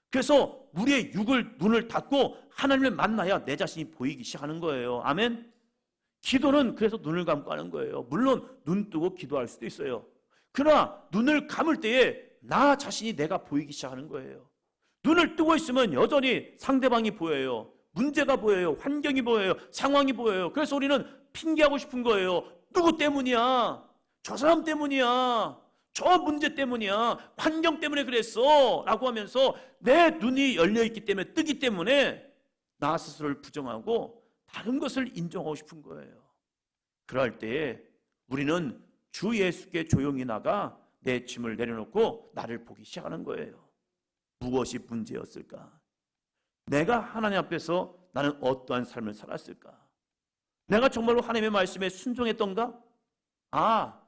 S1: 그래서 우리의 눈을 닫고 하나님을 만나야 내 자신이 보이기 시작하는 거예요. 아멘? 기도는 그래서 눈을 감고 하는 거예요. 물론 눈 뜨고 기도할 수도 있어요. 그러나 눈을 감을 때에 나 자신이 내가 보이기 시작하는 거예요. 눈을 뜨고 있으면 여전히 상대방이 보여요. 문제가 보여요. 환경이 보여요. 상황이 보여요. 그래서 우리는 핑계하고 싶은 거예요. 누구 때문이야? 저 사람 때문이야. 저 문제 때문이야. 환경 때문에 그랬어. 라고 하면서 내 눈이 열려있기 때문에, 뜨기 때문에 나 스스로를 부정하고 다른 것을 인정하고 싶은 거예요. 그럴 때에 우리는 주 예수께 조용히 나가 내 짐을 내려놓고 나를 보기 시작하는 거예요. 무엇이 문제였을까? 내가 하나님 앞에서 나는 어떠한 삶을 살았을까? 내가 정말로 하나님의 말씀에 순종했던가? 아,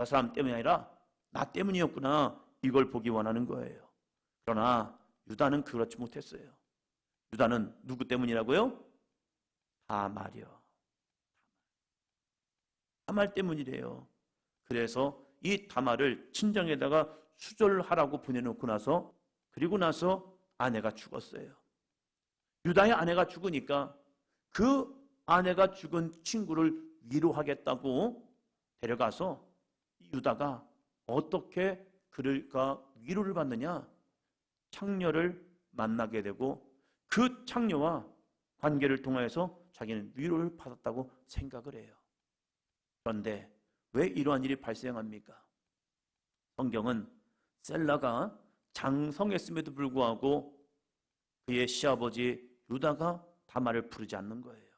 S1: 저 사람 때문이 아니라 나 때문이었구나. 이걸 보기 원하는 거예요. 그러나 유다는 그렇지 못했어요. 유다는 누구 때문이라고요? 다말이요. 다말 때문이래요. 그래서 이 다말을 친정에다가 수절하라고 보내놓고 나서, 그리고 나서 아내가 죽었어요. 유다의 아내가 죽으니까 그 아내가 죽은 친구를 위로하겠다고 데려가서 유다가 어떻게 그가 위로를 받느냐? 창녀를 만나게 되고 그 창녀와 관계를 통해서 자기는 위로를 받았다고 생각을 해요. 그런데 왜 이러한 일이 발생합니까? 성경은 셀라가 장성했음에도 불구하고 그의 시아버지 유다가 다말을 부르지 않는 거예요.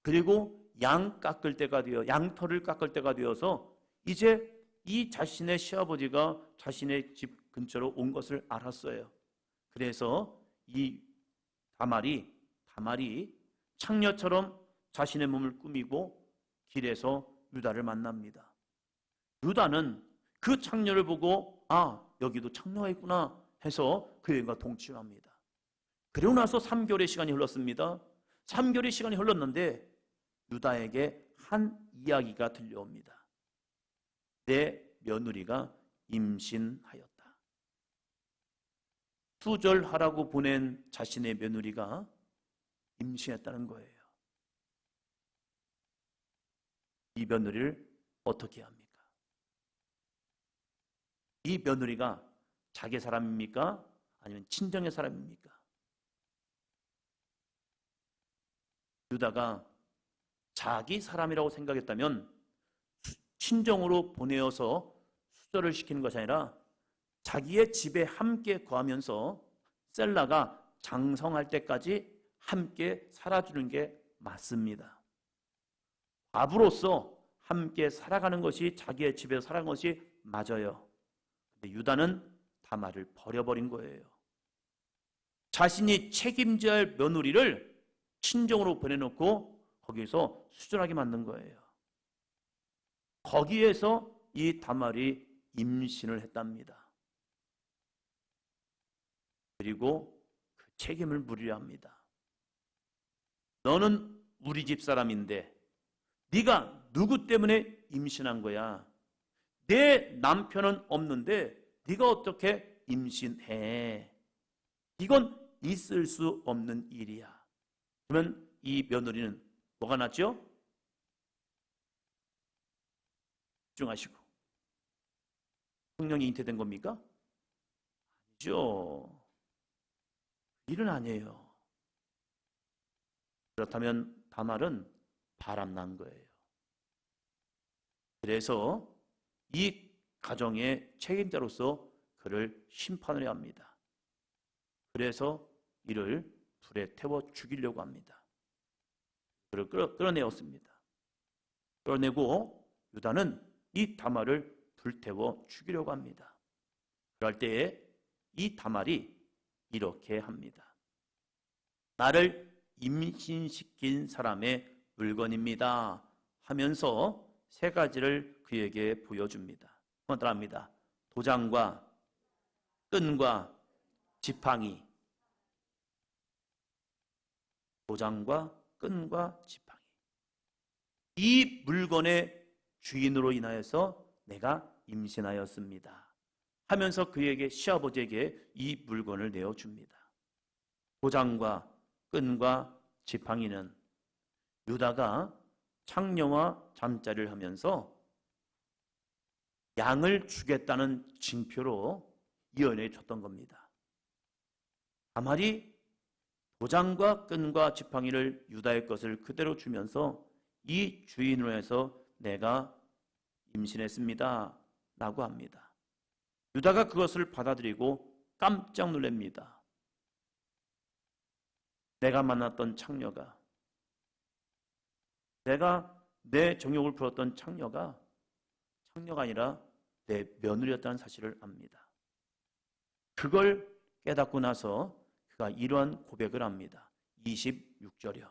S1: 그리고 양털을 깎을 때가 되어서 이제 이 자신의 시아버지가 자신의 집 근처로 온 것을 알았어요. 그래서 이 다말이 창녀처럼 자신의 몸을 꾸미고 길에서 유다를 만납니다. 유다는 그 창녀를 보고 아, 여기도 창녀가 있구나 해서 그에게 동침합니다. 그리고 나서 3개월의 시간이 흘렀습니다. 3개월의 시간이 흘렀는데 유다에게 한 이야기가 들려옵니다. 내 며느리가 임신하였다. 수절하라고 보낸 자신의 며느리가 임신했다는 거예요. 이 며느리를 어떻게 합니까? 이 며느리가 자기 사람입니까? 아니면 친정의 사람입니까? 유다가 자기 사람이라고 생각했다면 친정으로 보내어서 수절을 시키는 것이 아니라 자기의 집에 함께 거하면서 셀라가 장성할 때까지 함께 살아주는 게 맞습니다. 아부로서 함께 살아가는 것이, 자기의 집에서 살아가는 것이 맞아요. 근데 유다는 다말을 버려버린 거예요. 자신이 책임져야 할 며느리를 친정으로 보내놓고 거기서 수절하게 만든 거예요. 거기에서 이 다말이 임신을 했답니다. 그리고 그 책임을 물으려 합니다. 너는 우리 집 사람인데 네가 누구 때문에 임신한 거야? 내 남편은 없는데 네가 어떻게 임신해? 이건 있을 수 없는 일이야. 그러면 이 며느리는 뭐가 낫죠? 집중하시고. 성령이 잉태된 겁니까? 아니죠. 일은 아니에요. 그렇다면 다말은 바람난 거예요. 그래서 이 가정의 책임자로서 그를 심판을 해야 합니다. 그래서 이를 불에 태워 죽이려고 합니다. 그를 끌어내었습니다. 끌어내고 유다는 이 다말을 불태워 죽이려고 합니다. 그럴 때에 이 다말이 이렇게 합니다. 나를 임신시킨 사람의 물건입니다 하면서 세 가지를 그에게 보여줍니다. 한번 따라합니다. 도장과 끈과 지팡이. 도장과 끈과 지팡이. 이 물건의 주인으로 인하여서 내가 임신하였습니다 하면서 그에게, 시아버지에게 이 물건을 내어줍니다. 도장과 끈과 지팡이는 유다가 창녀와 잠자리를 하면서 양을 주겠다는 징표로 이언해 줬던 겁니다. 다말이 도장과 끈과 지팡이를 유다의 것을 그대로 주면서 이 주인으로 해서 내가 임신했습니다 라고 합니다. 유다가 그것을 받아들이고 깜짝 놀랍니다. 내가 만났던 창녀가, 내가 내 정욕을 풀었던 창녀가 아니라 내 며느리였다는 사실을 압니다. 그걸 깨닫고 나서 그가 이러한 고백을 합니다. 26절이요.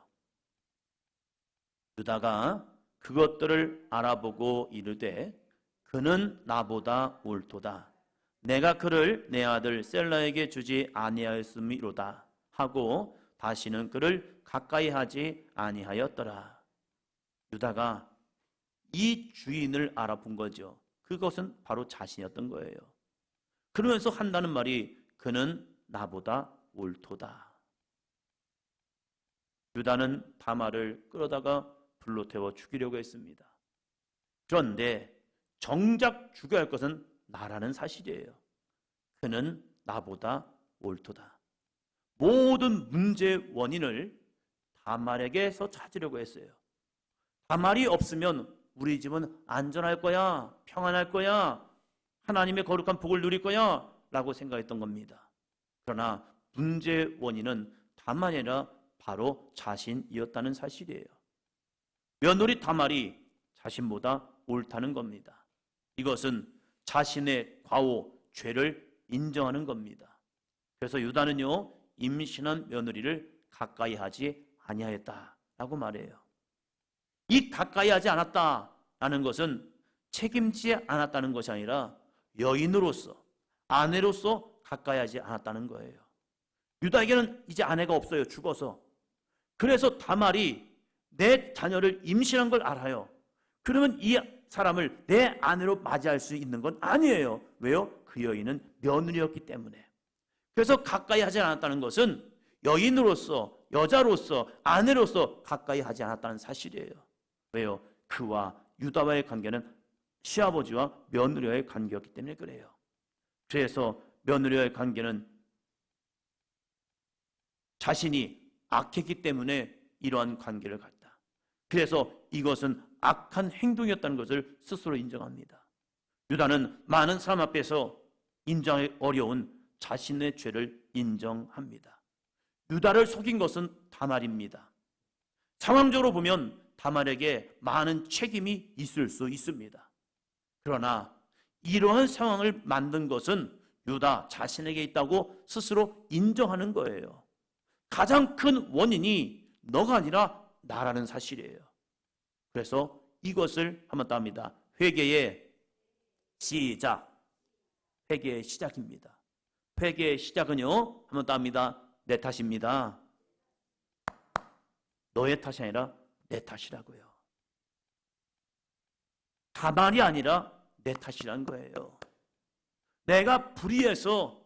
S1: 유다가 그것들을 알아보고 이르되 그는 나보다 옳도다. 내가 그를 내 아들 셀라에게 주지 아니하였음이로다 하고 다시는 그를 가까이 하지 아니하였더라. 유다가 이 주인을 알아본 거죠. 그것은 바로 자신이었던 거예요. 그러면서 한다는 말이 그는 나보다 옳도다. 유다는 다말을 끌어다가 불로 태워 죽이려고 했습니다. 그런데 정작 죽여야 할 것은 나라는 사실이에요. 그는 나보다 옳도다. 모든 문제의 원인을 다말에게서 찾으려고 했어요. 다말이 없으면 우리 집은 안전할 거야, 평안할 거야, 하나님의 거룩한 복을 누릴 거야 라고 생각했던 겁니다. 그러나 문제의 원인은 다말이 아니라 바로 자신이었다는 사실이에요. 며느리 다말이 자신보다 옳다는 겁니다. 이것은 자신의 과오, 죄를 인정하는 겁니다. 그래서 유다는요, 임신한 며느리를 가까이 하지 아니하였다라고 말해요. 이 가까이 하지 않았다라는 것은 책임지지 않았다는 것이 아니라 여인으로서, 아내로서 가까이 하지 않았다는 거예요. 유다에게는 이제 아내가 없어요. 죽어서. 그래서 다말이 내 자녀를 임신한 걸 알아요. 그러면 이 사람을 내 아내로 맞이할 수 있는 건 아니에요. 왜요? 그 여인은 며느리였기 때문에. 그래서 가까이 하지 않았다는 것은 여인으로서, 여자로서, 아내로서 가까이 하지 않았다는 사실이에요. 왜요? 그와 유다와의 관계는 시아버지와 며느리와의 관계였기 때문에 그래요. 그래서 며느리와의 관계는 자신이 악했기 때문에 이러한 관계를 갖다. 그래서 이것은 악한 행동이었다는 것을 스스로 인정합니다. 유다는 많은 사람 앞에서 인정하기 어려운 자신의 죄를 인정합니다. 유다를 속인 것은 다말입니다. 상황적으로 보면 다말에게 많은 책임이 있을 수 있습니다. 그러나 이러한 상황을 만든 것은 유다 자신에게 있다고 스스로 인정하는 거예요. 가장 큰 원인이 너가 아니라 나라는 사실이에요. 그래서 이것을 한번 따옵니다. 회개의 시작. 회개의 시작입니다. 회개의 시작은요, 한번 따옵니다. 내 탓입니다. 너의 탓이 아니라 내 탓이라고요. 다말이 아니라 내 탓이란 거예요. 내가 불의해서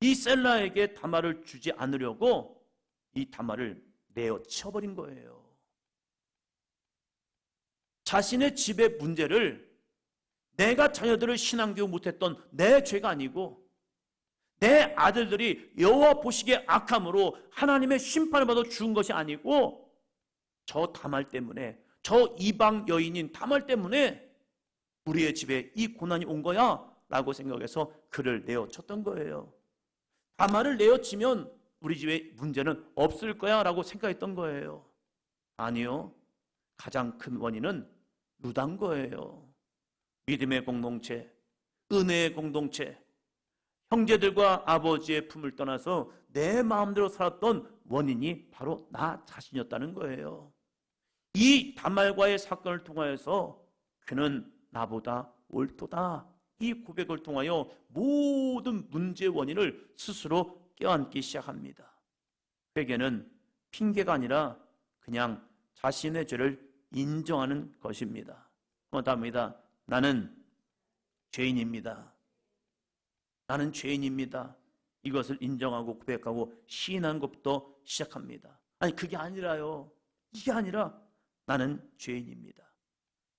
S1: 이 셀라에게 다말을 주지 않으려고 이 다말을 내어 치워버린 거예요. 자신의 집의 문제를 내가 자녀들을 신앙교육 못했던 내 죄가 아니고 내 아들들이 여호와 보시기에 악함으로 하나님의 심판을 받아 죽은 것이 아니고 저 다말 때문에, 저 이방 여인인 다말 때문에 우리의 집에 이 고난이 온 거야 라고 생각해서 그를 내어쳤던 거예요. 다말을 내어치면 우리 집에 문제는 없을 거야 라고 생각했던 거예요. 아니요. 가장 큰 원인은 유다인 거예요. 믿음의 공동체, 은혜의 공동체, 형제들과 아버지의 품을 떠나서 내 마음대로 살았던 원인이 바로 나 자신이었다는 거예요. 이 다말과의 사건을 통하여서 그는 나보다 옳도다, 이 고백을 통하여 모든 문제의 원인을 스스로 껴안기 시작합니다. 회개는 핑계가 아니라 그냥 자신의 죄를 인정하는 것입니다. 답니다. 나는 죄인입니다. 나는 죄인입니다. 이것을 인정하고 고백하고 시인하는 것부터 시작합니다. 아니 그게 아니라요. 이게 아니라 나는 죄인입니다.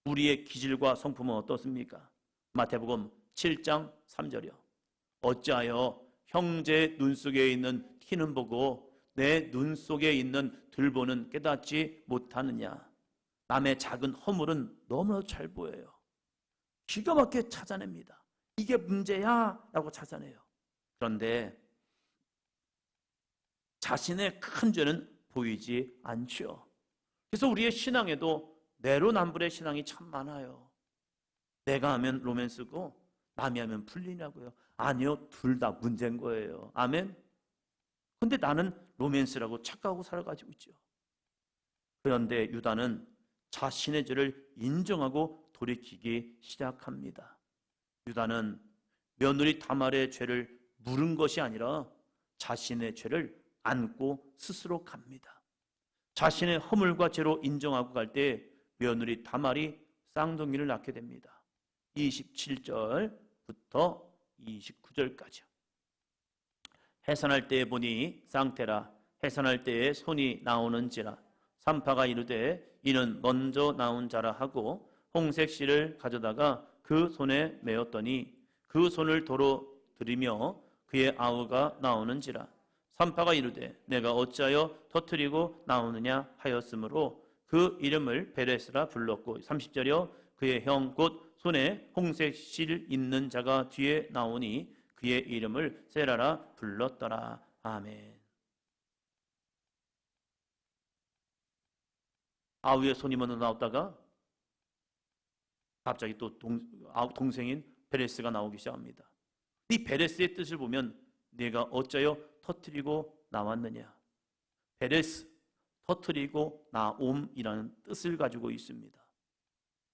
S1: 우리의 기질과 성품은 어떻습니까? 마태복음 7장 3절이요. 어찌하여 형제 눈 속에 있는 티는 보고 내 눈 속에 있는 들보는 깨닫지 못하느냐. 남의 작은 허물은 너무나도 잘 보여요. 기가 막히게 찾아냅니다. 이게 문제야 라고 찾아내요. 그런데 자신의 큰 죄는 보이지 않죠. 그래서 우리의 신앙에도 내로남불의 신앙이 참 많아요. 내가 하면 로맨스고 남이 하면 불리냐고요. 아니요, 둘 다 문제인 거예요. 아멘. 근데 나는 로맨스라고 착각하고 살아가지고 있죠. 그런데 유다는 자신의 죄를 인정하고 돌이키기 시작합니다. 유다는 며느리 다말의 죄를 물은 것이 아니라 자신의 죄를 안고 스스로 갑니다. 자신의 허물과 죄로 인정하고 갈 때 며느리 다말이 쌍둥이를 낳게 됩니다. 27절부터 29절까지. 해산할 때에 보니 쌍태라, 해산할 때에 손이 나오는지라. 산파가 이르되 이는 먼저 나온 자라 하고 홍색 실을 가져다가 그 손에 메었더니 그 손을 도로 들이며 그의 아우가 나오는지라. 산파가 이르되 내가 어찌하여 터뜨리고 나오느냐 하였으므로 그 이름을 베레스라 불렀고 30절이요 그의 형 곧 손에 홍색 실 있는 자가 뒤에 나오니 그의 이름을 세라라 불렀더라. 아멘. 아우의 손이 먼저 나왔다가 갑자기 또 동생인 베레스가 나오기 시작합니다. 이 베레스의 뜻을 보면 내가 어찌하여 터뜨리고 나왔느냐. 베레스, 터뜨리고 나옴이라는 뜻을 가지고 있습니다.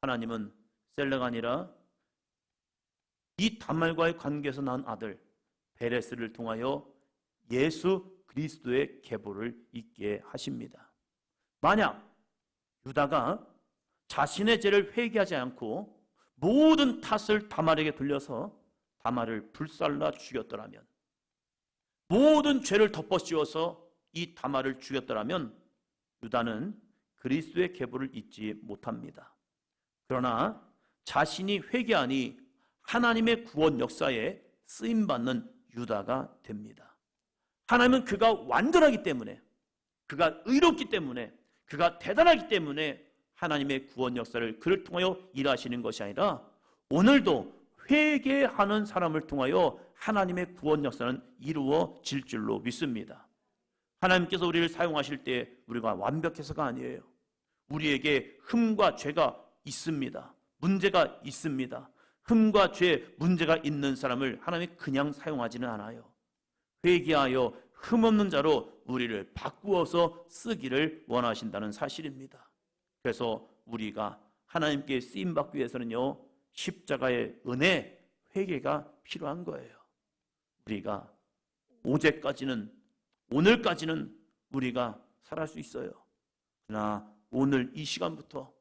S1: 하나님은 셀레가 아니라 이 다말과의 관계에서 낳은 아들 베레스를 통하여 예수 그리스도의 계보를 있게 하십니다. 만약 유다가 자신의 죄를 회개하지 않고 모든 탓을 다말에게 돌려서 다말을 불살라 죽였더라면, 모든 죄를 덮어씌워서 이 다말을 죽였더라면 유다는 그리스도의 계보를 잊지 못합니다. 그러나 자신이 회개하니 하나님의 구원 역사에 쓰임받는 유다가 됩니다. 하나님은 그가 완전하기 때문에, 그가 의롭기 때문에, 그가 대단하기 때문에 하나님의 구원 역사를 그를 통하여 일하시는 것이 아니라 오늘도 회개하는 사람을 통하여 하나님의 구원 역사는 이루어질 줄로 믿습니다. 하나님께서 우리를 사용하실 때 우리가 완벽해서가 아니에요. 우리에게 흠과 죄가 있습니다. 문제가 있습니다. 흠과 죄, 문제가 있는 사람을 하나님이 그냥 사용하지는 않아요. 회개하여 흠없는 자로 우리를 바꾸어서 쓰기를 원하신다는 사실입니다. 그래서 우리가 하나님께 쓰임받기 위해서는요, 십자가의 은혜, 회개가 필요한 거예요. 우리가 어제까지는, 오늘까지는 우리가 살아갈 수 있어요. 그러나 오늘 이 시간부터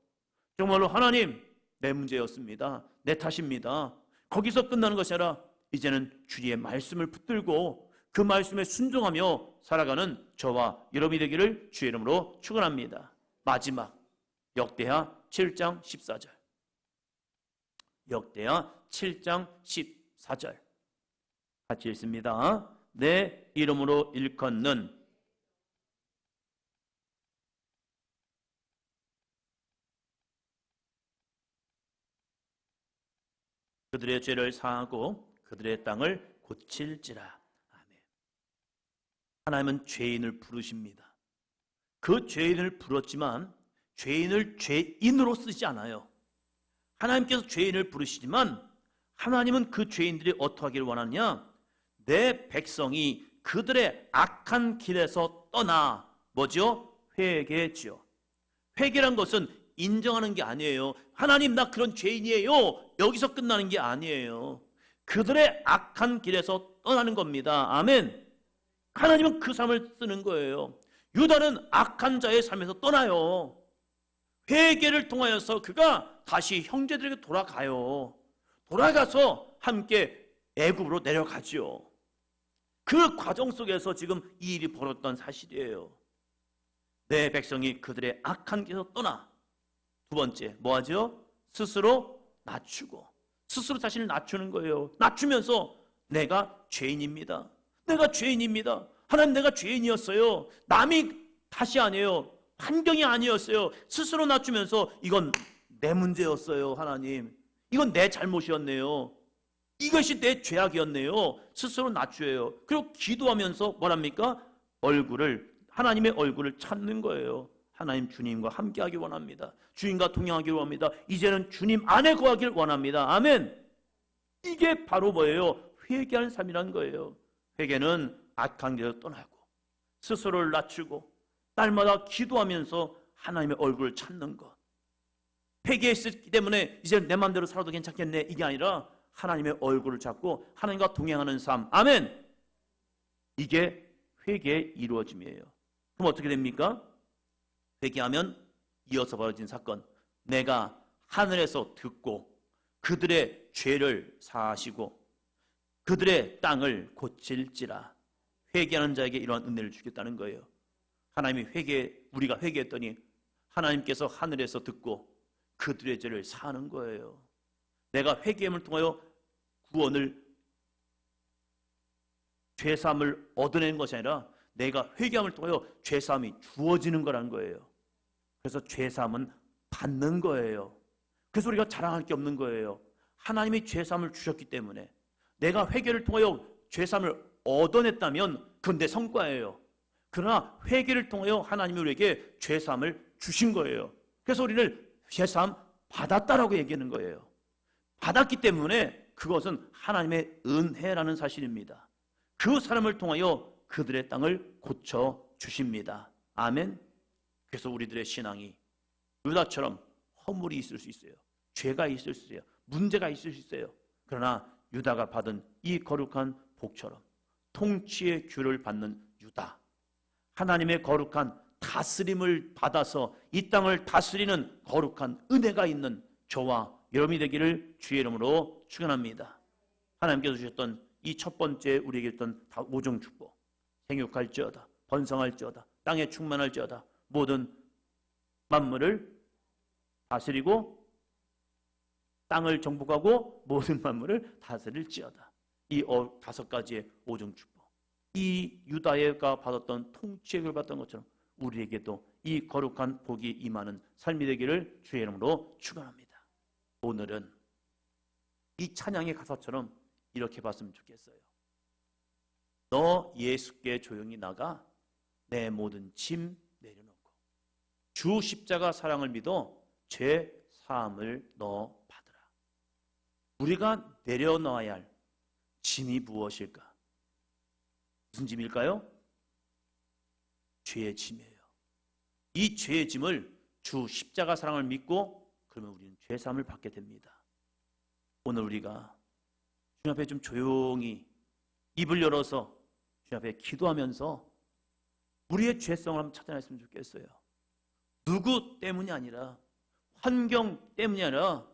S1: 정말로 하나님, 내 문제였습니다. 내 탓입니다. 거기서 끝나는 것이 아니라 이제는 주의 말씀을 붙들고 그 말씀에 순종하며 살아가는 저와 여러분이 되기를 주의 이름으로 축원합니다. 마지막 역대하 7장 14절. 역대하 7장 14절. 같이 읽습니다. 내 이름으로 일컫는 그들의 죄를 사하고 그들의 땅을 고칠지라. 아멘. 하나님은 죄인을 부르십니다. 그 죄인을 불렀지만 죄인을 죄인으로 쓰지 않아요. 하나님께서 죄인을 부르시지만 하나님은 그 죄인들이 어떻게 하기를 원하느냐? 내 백성이 그들의 악한 길에서 떠나 뭐죠? 회개지요. 회개란 것은 인정하는 게 아니에요. 하나님, 나 그런 죄인이에요. 여기서 끝나는 게 아니에요. 그들의 악한 길에서 떠나는 겁니다. 아멘. 하나님은 그 삶을 쓰는 거예요. 유다는 악한 자의 삶에서 떠나요. 회개를 통하여서 그가 다시 형제들에게 돌아가요. 돌아가서 함께 애굽으로 내려가죠. 그 과정 속에서 지금 이 일이 벌어졌던 사실이에요. 내 백성이 그들의 악한 길에서 떠나. 두 번째, 뭐 하죠? 스스로 낮추고, 스스로 자신을 낮추는 거예요. 낮추면서 내가 죄인입니다. 내가 죄인입니다. 하나님, 내가 죄인이었어요. 남이 탓이 아니에요. 환경이 아니었어요. 스스로 낮추면서 이건 내 문제였어요. 하나님, 이건 내 잘못이었네요. 이것이 내 죄악이었네요. 스스로 낮추어요. 그리고 기도하면서 뭐랍니까? 하나님의 얼굴을 찾는 거예요. 하나님, 주님과 함께하기 원합니다. 주님과 동행하기 원합니다. 이제는 주님 안에 거하길 원합니다. 아멘. 이게 바로 뭐예요? 회개하는 삶이라는 거예요. 회개는 악한 길을 떠나고 스스로를 낮추고 날마다 기도하면서 하나님의 얼굴을 찾는 것. 회개했기 때문에 이제 내 마음대로 살아도 괜찮겠네, 이게 아니라 하나님의 얼굴을 찾고 하나님과 동행하는 삶. 아멘. 이게 회개의 이루어짐이에요. 그럼 어떻게 됩니까? 회개하면 이어서 벌어진 사건, 내가 하늘에서 듣고 그들의 죄를 사하시고 그들의 땅을 고칠지라. 회개하는 자에게 이러한 은혜를 주겠다는 거예요. 하나님이 우리가 회개했더니 하나님께서 하늘에서 듣고 그들의 죄를 사하는 거예요. 내가 회개함을 통하여 죄사함을 얻어내는 것이 아니라 내가 회개함을 통하여 죄사함이 주어지는 거라는 거예요. 그래서 죄사함은 받는 거예요. 그래서 우리가 자랑할 게 없는 거예요. 하나님이 죄사함을 주셨기 때문에 내가 회개를 통하여 죄사함을 얻어냈다면 그건 내 성과예요. 그러나 회개를 통하여 하나님이 우리에게 죄사함을 주신 거예요. 그래서 우리는 죄사함 받았다라고 얘기하는 거예요. 받았기 때문에 그것은 하나님의 은혜라는 사실입니다. 그 사람을 통하여 그들의 땅을 고쳐 주십니다. 아멘. 그래서 우리들의 신앙이 유다처럼 허물이 있을 수 있어요. 죄가 있을 수 있어요. 문제가 있을 수 있어요. 그러나 유다가 받은 이 거룩한 복처럼 통치의 규를 받는 유다, 하나님의 거룩한 다스림을 받아서 이 땅을 다스리는 거룩한 은혜가 있는 저와 여러분이 되기를 주의 이름으로 축원합니다. 하나님께서 주셨던 이 첫 번째 우리에게 줬던 오종 축복, 생육할지어다, 번성할지어다, 땅에 충만할지어다, 모든 만물을 다스리고 땅을 정복하고 모든 만물을 다스릴지어다. 이 다섯 가지의 오종 축복, 이 유다가 받았던 통치를 받던 것처럼 우리에게도 이 거룩한 복이 임하는 삶이 되기를 주의 이름으로 축원합니다. 오늘은 이 찬양의 가사처럼 이렇게 봤으면 좋겠어요. 너 예수께 조용히 나가 내 모든 짐 내려놓고 주 십자가 사랑을 믿어 죄 사함을 너 받으라. 우리가 내려놓아야 할 짐이 무엇일까? 무슨 짐일까요? 죄의 짐이에요. 이 죄의 짐을 주 십자가 사랑을 믿고 그러면 우리는 죄 사함을 받게 됩니다. 오늘 우리가 주님 앞에 좀 조용히 입을 열어서 주님 앞에 기도하면서 우리의 죄성을 한번 찾아냈으면 좋겠어요. 누구 때문이 아니라, 환경 때문이 아니라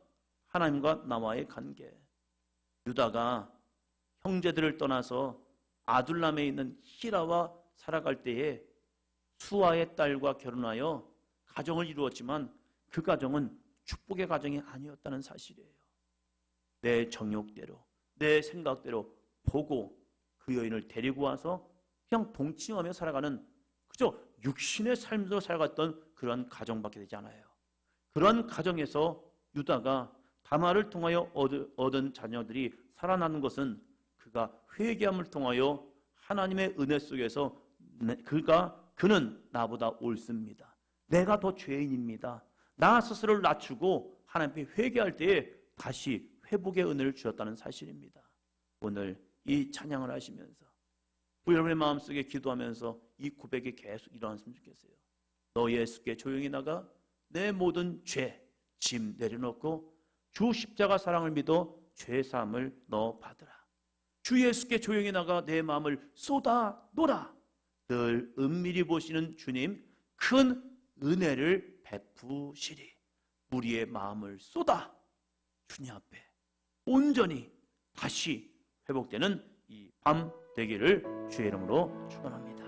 S1: 하나님과 나와의 관계. 유다가 형제들을 떠나서 아둘람에 있는 히라와 살아갈 때에 수아의 딸과 결혼하여 가정을 이루었지만 그 가정은 축복의 가정이 아니었다는 사실이에요. 내 정욕대로, 내 생각대로 보고 그 여인을 데리고 와서 그냥 동침하며 살아가는 그저 육신의 삶으로 살아갔던 그런 가정밖에 되지 않아요. 그런 가정에서 유다가 다말을 통하여 얻은 자녀들이 살아나는 것은 그가 회개함을 통하여 하나님의 은혜 속에서 그는 나보다 옳습니다. 내가 더 죄인입니다. 나 스스로를 낮추고 하나님 앞에 회개할 때에 다시 회복의 은혜를 주셨다는 사실입니다. 오늘 이 찬양을 하시면서 여러분의 마음속에 기도하면서 이 고백이 계속 일어났으면 좋겠어요. 너 예수께 조용히 나가 내 모든 죄, 짐 내려놓고 주 십자가 사랑을 믿어 죄 사함을 너 받으라. 주 예수께 조용히 나가 내 마음을 쏟아 놓으라. 늘 은밀히 보시는 주님 큰 은혜를 베푸시리. 우리의 마음을 쏟아 주님 앞에 온전히 다시 회복되는 이 밤 되기를 주의 이름으로 축원합니다.